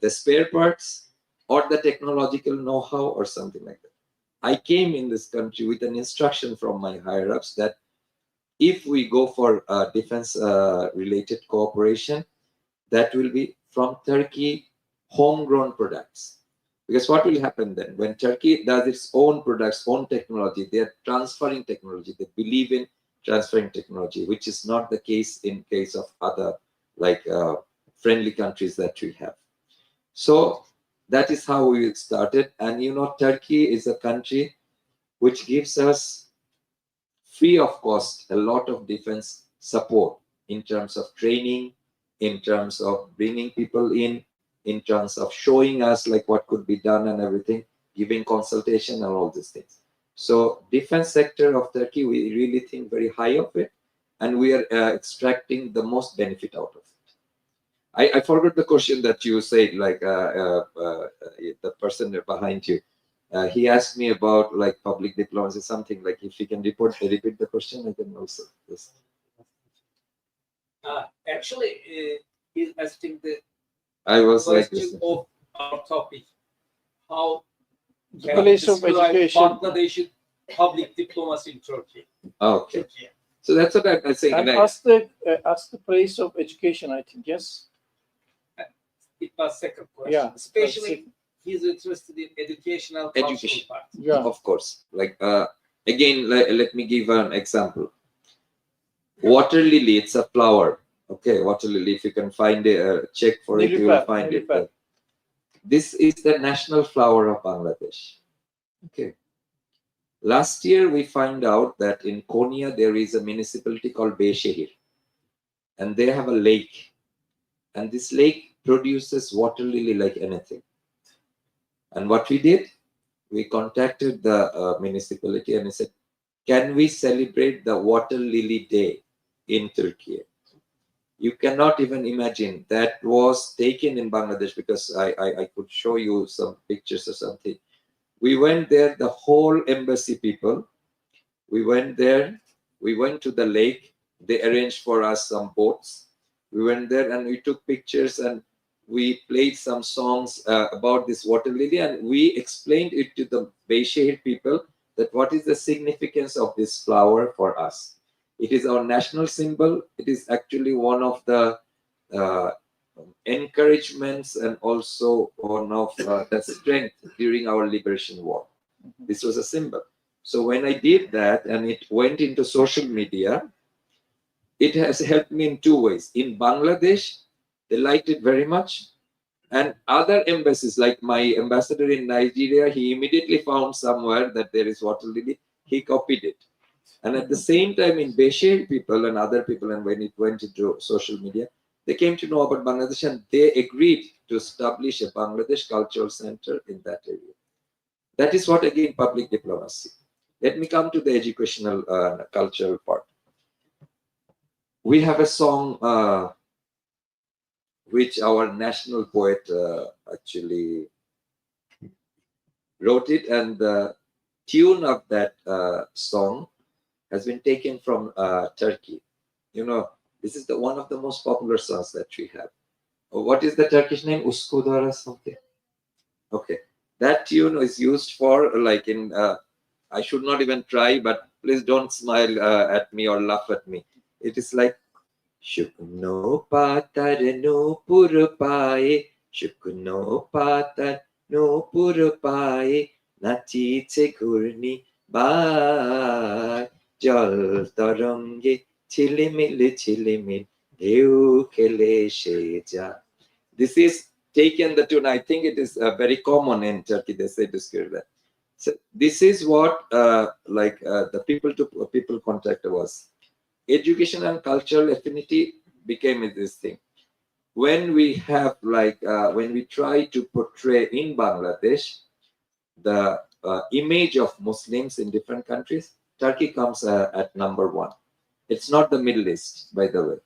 the spare parts or the technological know-how or something like that. I came in this country with an instruction from my higher-ups that if we go for defense related cooperation, that will be from Turkey homegrown products. Because what will happen then? When Turkey does its own products, own technology, they are transferring technology. They believe in transferring technology, which is not the case in case of other like friendly countries that we have. So that is how we started. And you know, Turkey is a country which gives us free of cost a lot of defense support in terms of training, in terms of bringing people in terms of showing us like what could be done and everything, giving consultation and all these things. So defense sector of Turkey, we really think very high of it, and we are extracting the most benefit out of it. I forgot the question that you said, like the person behind you. He asked me about like public diplomacy, something like if you can repeat the question, I can also. Yes. Actually, he's asking the I was like question of our topic. How can Place you of describe education. Bangladeshi public diplomacy in Turkey? Okay. Turkey. So that's what I'm saying. And ask the place of education, I think, yes? It was second question. Yeah. Especially he's interested in educational cultural Education. part. Yeah. Of course. Like again, let me give an example. Water lily, it's a flower. Okay, water lily. If you can find a check for it, you will find it. This is the national flower of Bangladesh. Okay. Last year, we found out that in Konya, there is a municipality called Beyşehir, and they have a lake, and this lake produces water lily like anything. And what we did, we contacted the municipality and we said, can we celebrate the Water Lily Day in Turkey? You cannot even imagine. That was taken in Bangladesh, because I could show you some pictures or something. We went there, the whole embassy people. We went there, we went to the lake. They arranged for us some boats. We went there and we took pictures, and we played some songs about this water lily, and we explained it to the Beysehir people that what is the significance of this flower for us. It is our national symbol. It is actually one of the encouragements and also one of the strength during our liberation war. This was a symbol. So when I did that and it went into social media, it has helped me in two ways. In Bangladesh, they liked it very much. And other embassies, like my ambassador in Nigeria, he immediately found somewhere that there is water lily. He copied it. And at the same time, in Beysehir people and other people, and when it went into social media, they came to know about Bangladesh, and they agreed to establish a Bangladesh Cultural Center in that area. That is what, again, public diplomacy. Let me come to the educational cultural part. We have a song which our national poet actually wrote it, and the tune of that song has been taken from Turkey. You know, this is one of the most popular songs that we have. What is the Turkish name? Uskudar or something? Okay. That tune is used for, like, in, I should not even try, but please don't smile at me or laugh at me. It is like, Shukno patar no purupaye, Shukno patar no purupaye, Nachiche kurni ba jal tarange chilimil deu khele sheja. This is taken the tune. I think it is very common in Turkey. They say this. So this is what the people to people contact was. Education and cultural affinity became this thing. When we have when we try to portray in Bangladesh the image of Muslims in different countries, Turkey comes at number one. It's not the Middle East, by the way,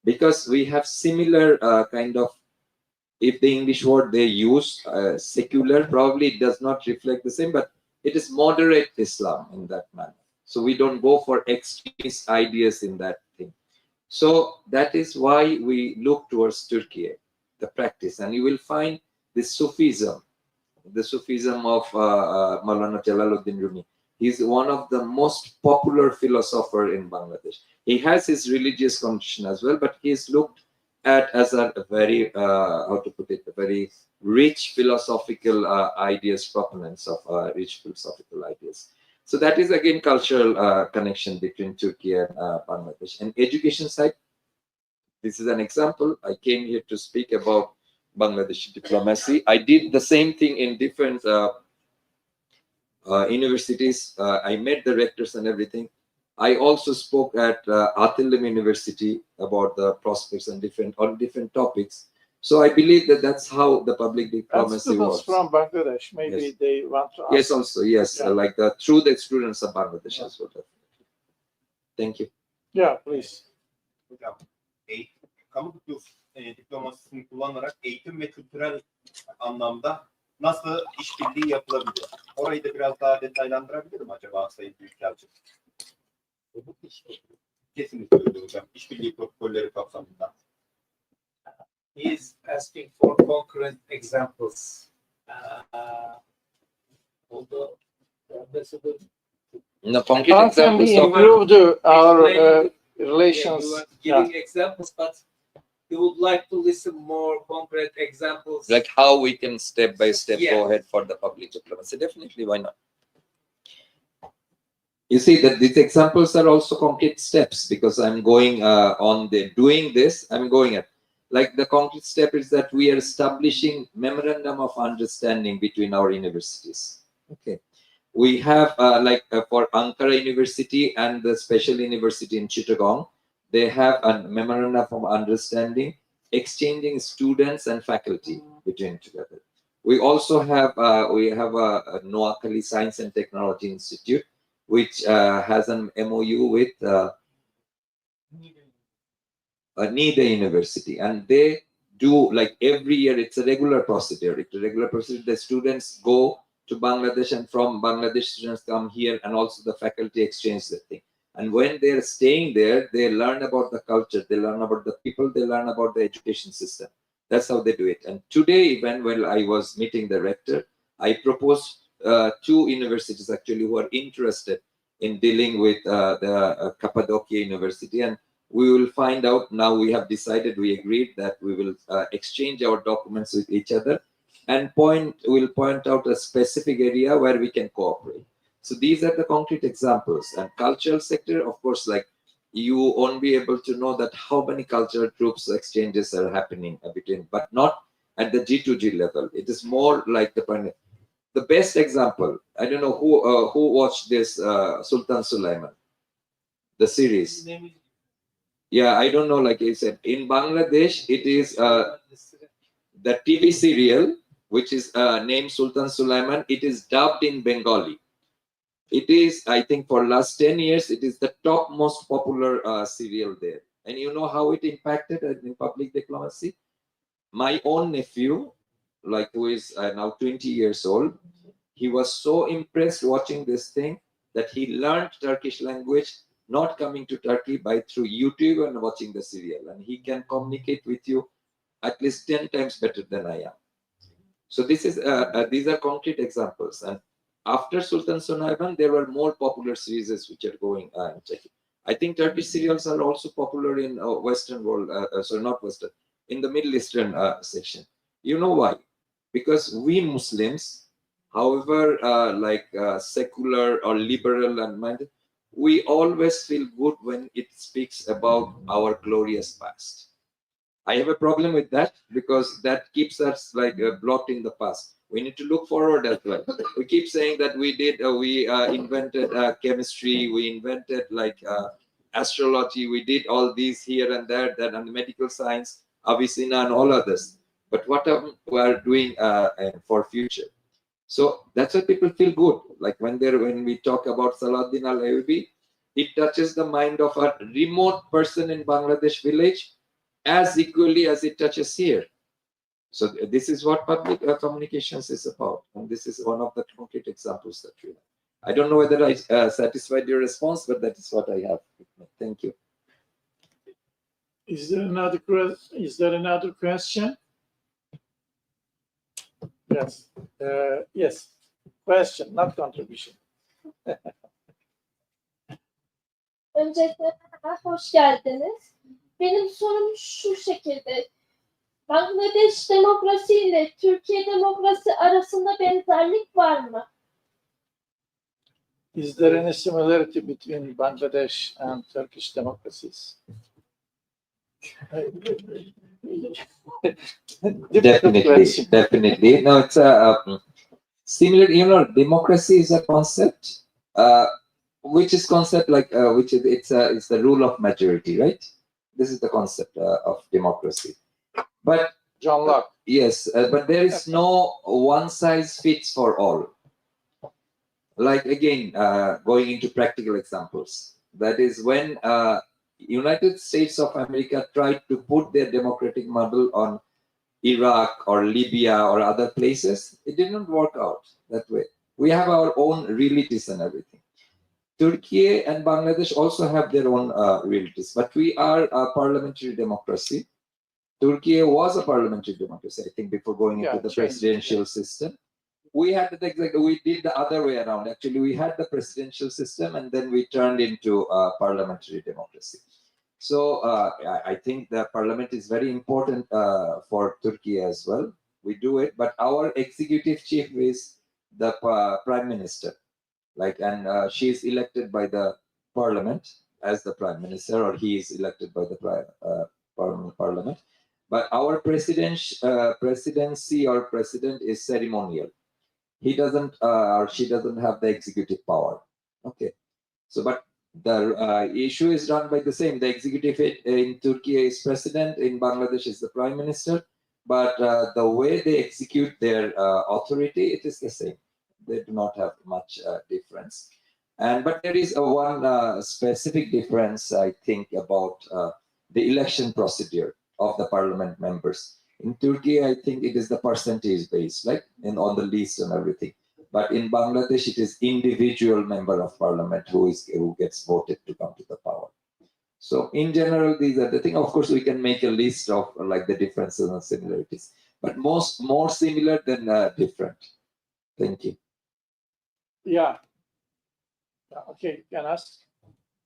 because we have similar kind of, if the English word they use, secular, probably it does not reflect the same, but it is moderate Islam in that manner. So we don't go for extremist ideas in that thing. So that is why we look towards Turkey, the practice, and you will find this Sufism, the Sufism of Maulana Jalaluddin Rumi. He's one of the most popular philosopher in Bangladesh. He has his religious condition as well, but he is looked at as a very, how to put it, a very rich philosophical ideas, proponents of rich philosophical ideas. So that is again cultural connection between Turkey and Bangladesh. And education side, this is an example. I came here to speak about Bangladeshi diplomacy. I did the same thing in different universities. I met the rectors and everything. I also spoke at Atillum University about the prospects and different topics. So I believe that that's how the public diplomacy works. From Bangladesh, maybe yes. they want to ask. Yes, also, yes, yeah. Through the experience of Bangladesh as well. Thank you. Yeah, please. Hocam, kamu diplomasisini kullanarak eğitim ve kültürel anlamda nasıl işbirliği yapılabiliyor? Orayı da biraz daha detaylandırabilir mi acaba Sayın Büyükelçi? Kesinlikle öyle hocam. İşbirliği protokolleri kapsamında. He is asking for concrete examples. Although No, concrete How can examples we of improve our relations. relations? You are giving examples, but you would like to listen more concrete examples. like how we can step by step Yeah. go ahead for the public diplomacy. Definitely, why not? You see that these examples are also concrete steps, because I'm going on the doing this. I'm going at, like, the concrete step is that we are establishing memorandum of understanding between our universities. Okay, we have for Ankara University and the Special University in Chittagong, they have a memorandum of understanding exchanging students and faculty between together. We also have a Noakhali Science and Technology Institute. which has an MOU with Nida University, and they do like every year. It's a regular procedure. It's a regular procedure. The students go to Bangladesh, and from Bangladesh, students come here, and also the faculty exchange the thing. And when they're staying there, they learn about the culture, they learn about the people, they learn about the education system. That's how they do it. And today, even when I was meeting the rector, I proposed 2 universities actually who are interested in dealing with the Kapadokya University, and we will find out. Now we have decided, we agreed that we will exchange our documents with each other, and we'll point out a specific area where we can cooperate. So these are the concrete examples. And cultural sector, of course, like you won't be able to know that how many cultural groups exchanges are happening between, but not at the G2G level. It is more like the best example. I don't know who watched this Sultan Sulaiman, the series. Yeah, I don't know. Like I said, in Bangladesh, it is the TV serial which is named Sultan Sulaiman. It is dubbed in Bengali. It is, I think, for last 10 years, it is the top most popular serial there. And you know how it impacted in public diplomacy? My own nephew, like who is now 20 years old, he was so impressed watching this thing that he learned Turkish language, not coming to Turkey by through YouTube and watching the serial. And he can communicate with you at least 10 times better than I am. So this is these are concrete examples. And after Sultan Sulaiman, there were more popular series which are going in Turkey. I think Turkish serials are also popular in Western world, so not Western, in the Middle Eastern section. You know why? Because we Muslims, however secular or liberal and minded, we always feel good when it speaks about our glorious past. I have a problem with that because that keeps us like blocked in the past. We need to look forward as well. We keep saying that we invented chemistry, we invented astrology, we did all these here and there, that and medical science, Avicenna and all others. But what we are doing for future? So that's why people feel good. Like when we talk about Salahuddin Al-Ayyubi, it touches the mind of a remote person in Bangladesh village as equally as it touches here. So this is what public communications is about, and this is one of the concrete examples that we have. I don't know whether I satisfied your response, but that is what I have. Thank you. Is there another question? Yes. Yes. Question, not contribution. Öncelikle hoş geldiniz. Benim sorum şu şekilde. Bangladeş demokrasi ile Türkiye demokrasi arasında benzerlik var mı? Is there any similarity between Bangladesh and Turkish democracies? Definitely. No, it's similar. You know, democracy is a concept, which is concept like it's the rule of majority, right? This is the concept of democracy. But John Locke. Yes, but there is no one size fits for all. Like again, going into practical examples, that is when United States of America tried to put their democratic model on Iraq or Libya or other places, it didn't work out that way. We have our own realities and everything. Turkey and Bangladesh also have their own realities, but we are a parliamentary democracy. Turkey was a parliamentary democracy, I think, before going into the presidential system. We had we did the other way around. Actually, we had the presidential system, and then we turned into parliamentary democracy. So I think the parliament is very important for Turkey as well. We do it, but our executive chief is the prime minister, and she is elected by the parliament as the prime minister, or he is elected by the parliament. But our presidency or president is ceremonial. He doesn't or she doesn't have the executive power. Okay. So, but the issue is run by the same. The executive in Turkey is president, in Bangladesh is the prime minister. But the way they execute their authority, it is the same. They do not have much difference. But there is one specific difference, I think, about the election procedure of the parliament members. In Turkey, I think it is the percentage based, like on the list and everything. But in Bangladesh, it is individual member of parliament who gets voted to come to the power. So in general, these are the things. Of course, we can make a list of like the differences and similarities, but more similar than different. Thank you. Yeah. Okay, can ask.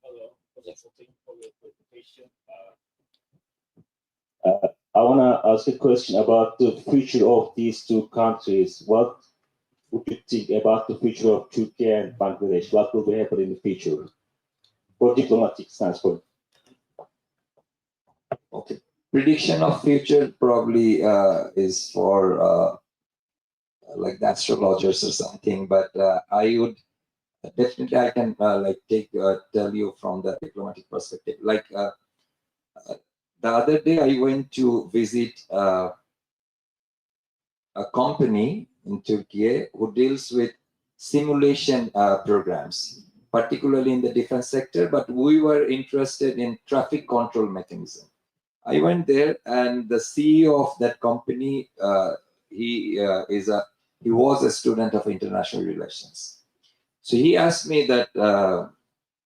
Hello, thank you for your presentation. I want to ask a question about the future of these two countries. What would you think about the future of Turkey and Bangladesh? What will happen in the future for diplomatic stance? Okay. Prediction of future probably is for like the astrologers or something, but I would definitely I can tell you from the diplomatic perspective. Like the other day, I went to visit a company in Turkey who deals with simulation programs, particularly in the defense sector. But we were interested in traffic control mechanism. I went there, and the CEO of that company, he was a student of international relations. So he asked me that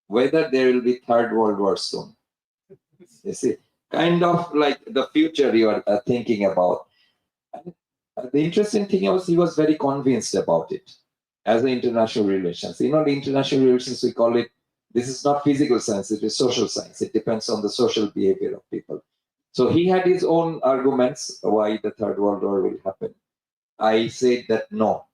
whether there will be Third World War soon. You see, kind of like the future you are thinking about. And the interesting thing was he was very convinced about it as an international relations. You know, the international relations, we call it, this is not physical science, it is social science. It depends on the social behavior of people. So he had his own arguments why the Third World War will happen. I said that no.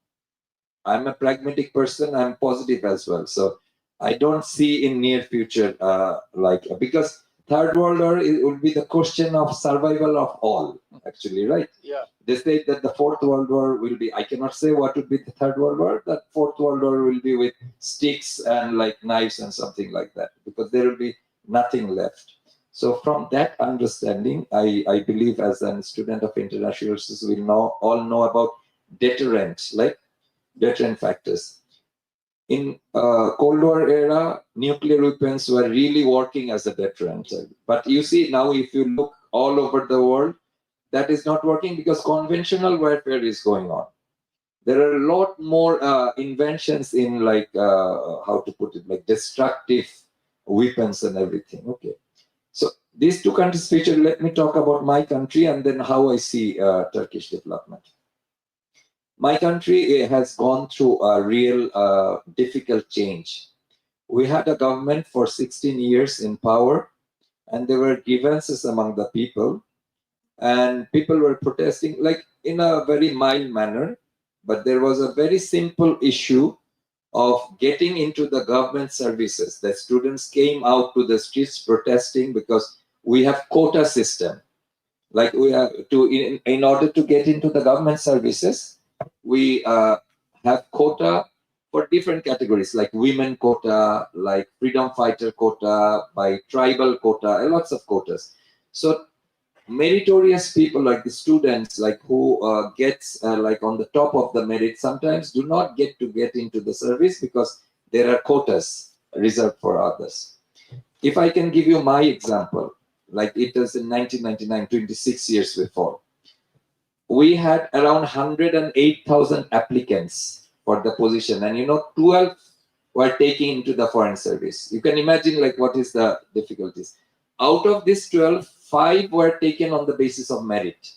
I'm a pragmatic person, I'm positive as well. So I don't see in near future because Third World War will be the question of survival of all, actually, right? Yeah. They say that the Fourth World War will be, I cannot say what would be the Third World War, that Fourth World War will be with sticks and like knives and something like that, because there will be nothing left. So from that understanding, I believe as a student of international relations, we all know about deterrent, like deterrent factors. In Cold War era, nuclear weapons were really working as a deterrent. But you see now, if you look all over the world, that is not working because conventional warfare is going on. There are a lot more inventions in like, how to put it, like destructive weapons and everything. Okay. So these two countries feature, let me talk about my country and then how I see Turkish development. My country has gone through a real difficult change. We had a government for 16 years in power, and there were grievances among the people, and people were protesting like in a very mild manner, but there was a very simple issue of getting into the government services. The students came out to the streets protesting because we have quota system. Like we have to, in order to get into the government services, we have quota for different categories, like women quota, like freedom fighter quota, by tribal quota, lots of quotas. So meritorious people like the students, like who gets like on the top of the merit, sometimes do not get into the service because there are quotas reserved for others. If I can give you my example, like it was in 1999, 26 years before, we had around 108,000 applicants for the position, and 12 were taken into the foreign service. You can imagine like what is the difficulties. Out of this 12, 5 were taken on the basis of merit,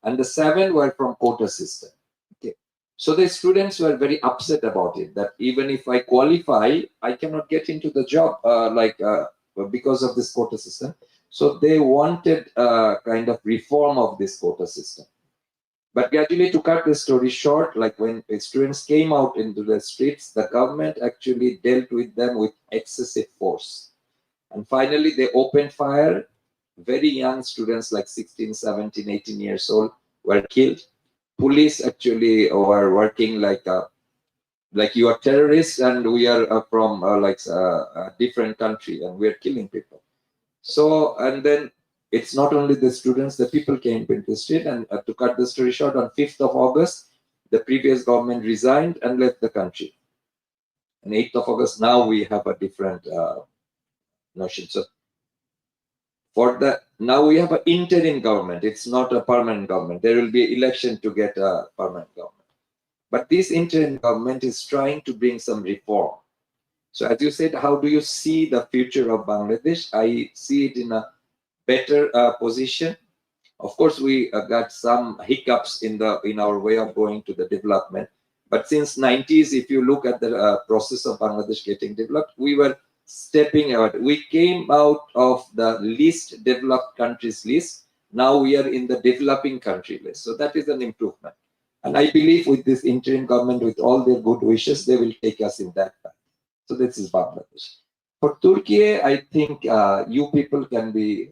and the 7 were from quota system. Okay, so the students were very upset about it, that even if I qualify, I cannot get into the job because of this quota system. So they wanted kind of reform of this quota system. But gradually, to cut the story short, like when students came out into the streets, the government actually dealt with them with excessive force. And finally, they opened fire. Very young students, like 16, 17, 18 years old, were killed. Police actually were working like you are terrorists and we are from a different country and we are killing people. So, and then it's not only the students, the people came into the street, and to cut the story short, on 5th of August, the previous government resigned and left the country. and 8th of August. Now we have a different notion. So now we have an interim government. It's not a permanent government. There will be an election to get a permanent government. But this interim government is trying to bring some reform. So as you said, how do you see the future of Bangladesh? I see it in a better position. Of course, we got some hiccups in our way of going to the development. But since 90s, if you look at the process of Bangladesh getting developed, we were stepping out. We came out of the least developed countries list. Now we are in the developing country list. So that is an improvement. And I believe with this interim government, with all their good wishes, they will take us in that path. So this is Bangladesh. For Turkey, I think you people can be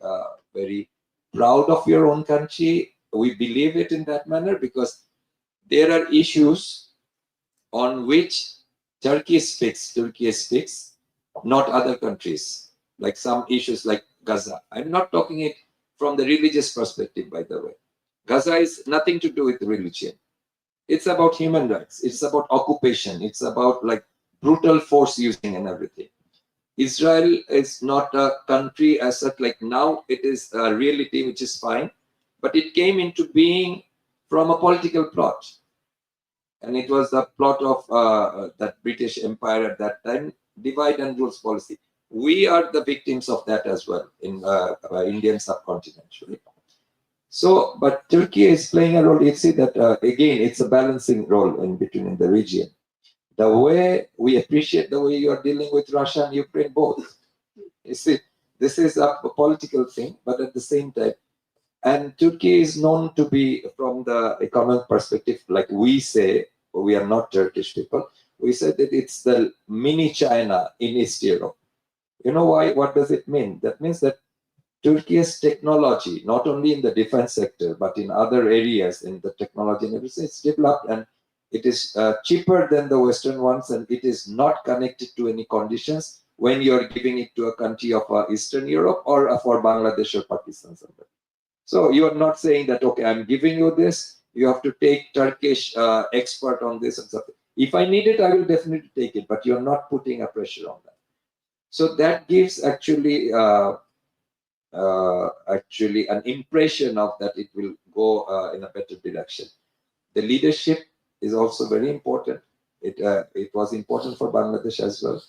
very proud of your own country. We believe it in that manner because there are issues on which Turkey speaks, not other countries, like some issues like Gaza. I'm not talking it from the religious perspective, by the way. Gaza is nothing to do with religion. It's about human rights. It's about occupation. It's about like brutal force using and everything. Israel is not a country as such. Like now it is a reality, which is fine, but it came into being from a political plot. And it was the plot of that British Empire at that time, divide and rules policy. We are the victims of that as well in Indian subcontinent. Right? So, but Turkey is playing a role. You see that again, it's a balancing role in between in the region. The way we appreciate the way you are dealing with Russia and Ukraine both. You see, this is a political thing, but at the same time, and Turkey is known to be, from the economic perspective, like we say, we are not Turkish people. We say that it's the mini China in East Europe. You know why? What does it mean? That means that Turkey's technology, not only in the defense sector, but in other areas in the technology and everything, it's developed and it is cheaper than the Western ones, and it is not connected to any conditions when you're giving it to a country of Eastern Europe or for Bangladesh or Pakistan. So you are not saying that, okay, I'm giving you this, you have to take Turkish expert on this and stuff. If I need it, I will definitely take it, but you're not putting a pressure on that. So that gives actually an impression of that it will go in a better direction. The leadership is also very important. It was important for Bangladesh as well.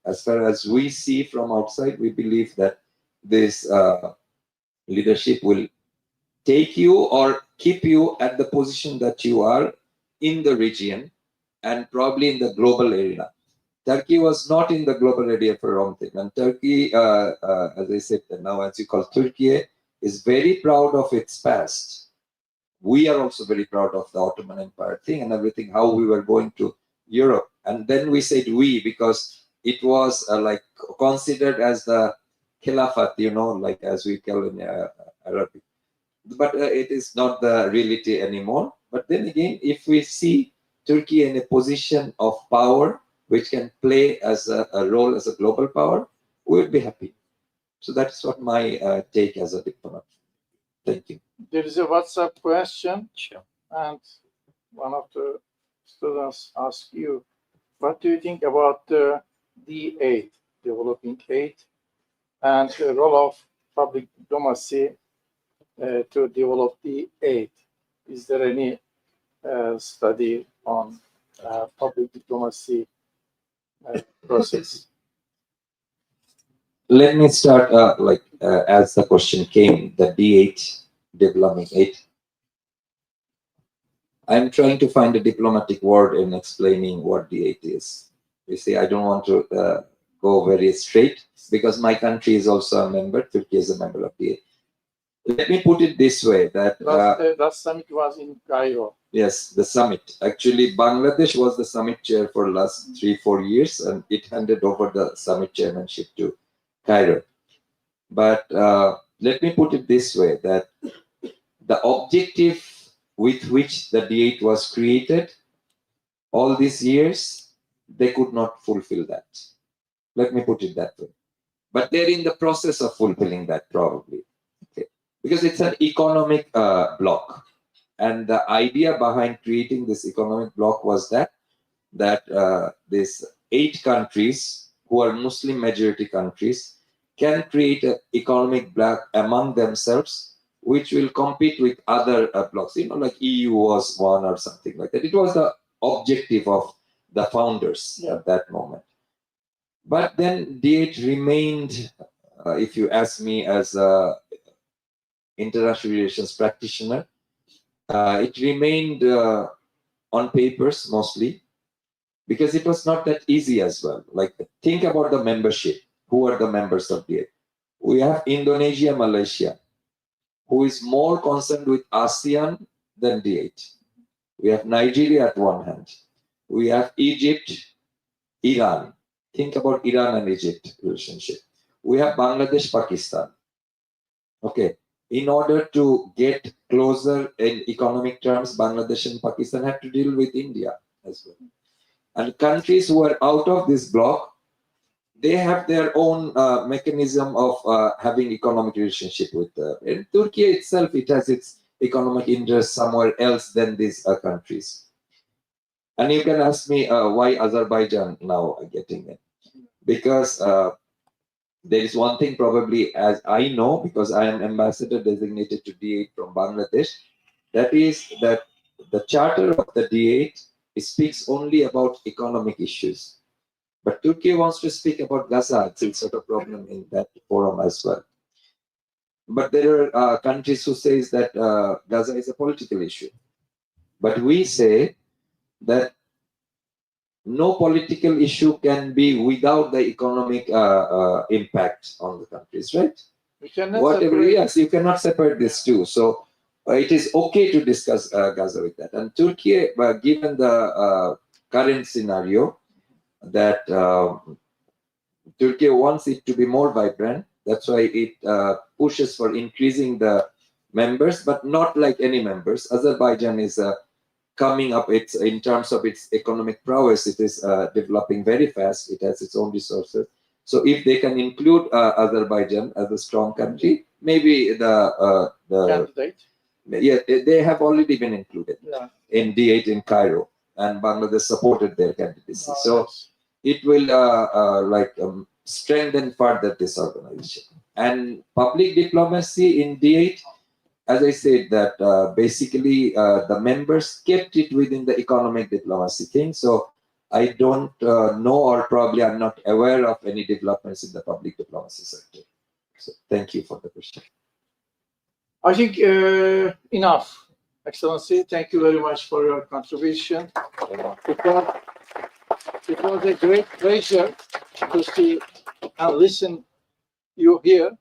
As far as we see from outside, we believe that this leadership will take you or keep you at the position that you are in the region and probably in the global arena. Turkey was not in the global area for a long time. And Turkey, as I said, now as you call Turkey, is very proud of its past. We are also very proud of the Ottoman Empire thing and everything, how we were going to Europe. And then we said we, because it was like considered as the Khilafat, you know, like as we call in Arabic. But it is not the reality anymore. But then again, if we see Turkey in a position of power, which can play as a role as a global power, we would be happy. So that's what my take as a diplomat. Thank you. There is a WhatsApp question, and one of the students asked you, what do you think about the D8, developing aid, and the role of public diplomacy to develop the aid? Is there any study on public diplomacy process? Let me start as the question came, the D8 developing aid. I'm trying to find a diplomatic word in explaining what D8 is. You see, I don't want to go very straight because my country is also a member. Turkey is a member of D8. Let me put it this way: that last summit was in Cairo. Yes, the summit. Actually, Bangladesh was the summit chair for last 3-4 years, and it handed over the summit chairmanship to Cairo. But let me put it this way: that the objective with which the D8 was created, all these years, they could not fulfill that. Let me put it that way. But they're in the process of fulfilling that, probably. Okay. Because it's an economic bloc. And the idea behind creating this economic bloc was that this 8 countries who are Muslim majority countries can create an economic bloc among themselves, which will compete with other blocs, like EU was one or something like that. It was the objective of the founders at that moment. But then D8 remained, if you ask me as a international relations practitioner, it remained on papers mostly, because it was not that easy as well. Like, think about the membership. Who are the members of D8? We have Indonesia, Malaysia, who is more concerned with ASEAN than D8. We have Nigeria at one hand. We have Egypt, Iran. Think about Iran and Egypt relationship. We have Bangladesh, Pakistan. Okay. In order to get closer in economic terms, Bangladesh and Pakistan have to deal with India as well. And countries who are out of this bloc, they have their own mechanism of having economic relationship with in Turkey itself. It has its economic interest somewhere else than these countries. And you can ask me why Azerbaijan now are getting it, because there is one thing probably, as I know, because I am ambassador designated to D8 from Bangladesh, that is that the charter of the D8 speaks only about economic issues. But Turkey wants to speak about Gaza. It's sort of problem in that forum as well. But there are countries who say that Gaza is a political issue. But we say that no political issue can be without the economic impact on the countries, right? We cannot Whatever, separate- yes, you cannot separate these two. So it is okay to discuss Gaza with that. And Turkey, given the current scenario, that Turkey wants it to be more vibrant. That's why it pushes for increasing the members, but not like any members. Azerbaijan is coming up. It's in terms of its economic prowess, it is developing very fast. It has its own resources. So if they can include Azerbaijan as a strong country, maybe the candidate. yeah, they have already been included Yeah. in D8 in Cairo, and Bangladesh supported their candidacy. Oh, So nice. it will strengthen further this organization. And public diplomacy in D8, as I said, that basically the members kept it within the economic diplomacy thing. So I don't know, or probably I'm not aware of any developments in the public diplomacy sector. So thank you for the question. I think enough, Excellency. Thank you very much for your contribution. It was a great pleasure to see and listen you here.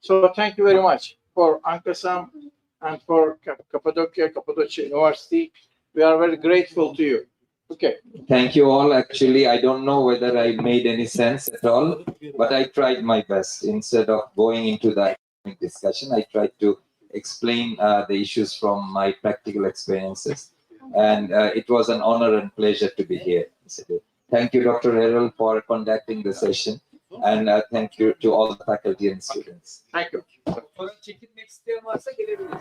So thank you very much for ANKASAM and for Kapadokya University. We are very grateful to you. Okay. Thank you all. Actually, I don't know whether I made any sense at all, but I tried my best. Instead of going into the academic discussion, I tried to explain the issues from my practical experiences. And it was an honor and pleasure to be here. Thank you, Dr. Erol, for conducting the session. And thank you to all the faculty and students. Thank you. Fotoğraf çekilmek isteyen varsa gelebilir.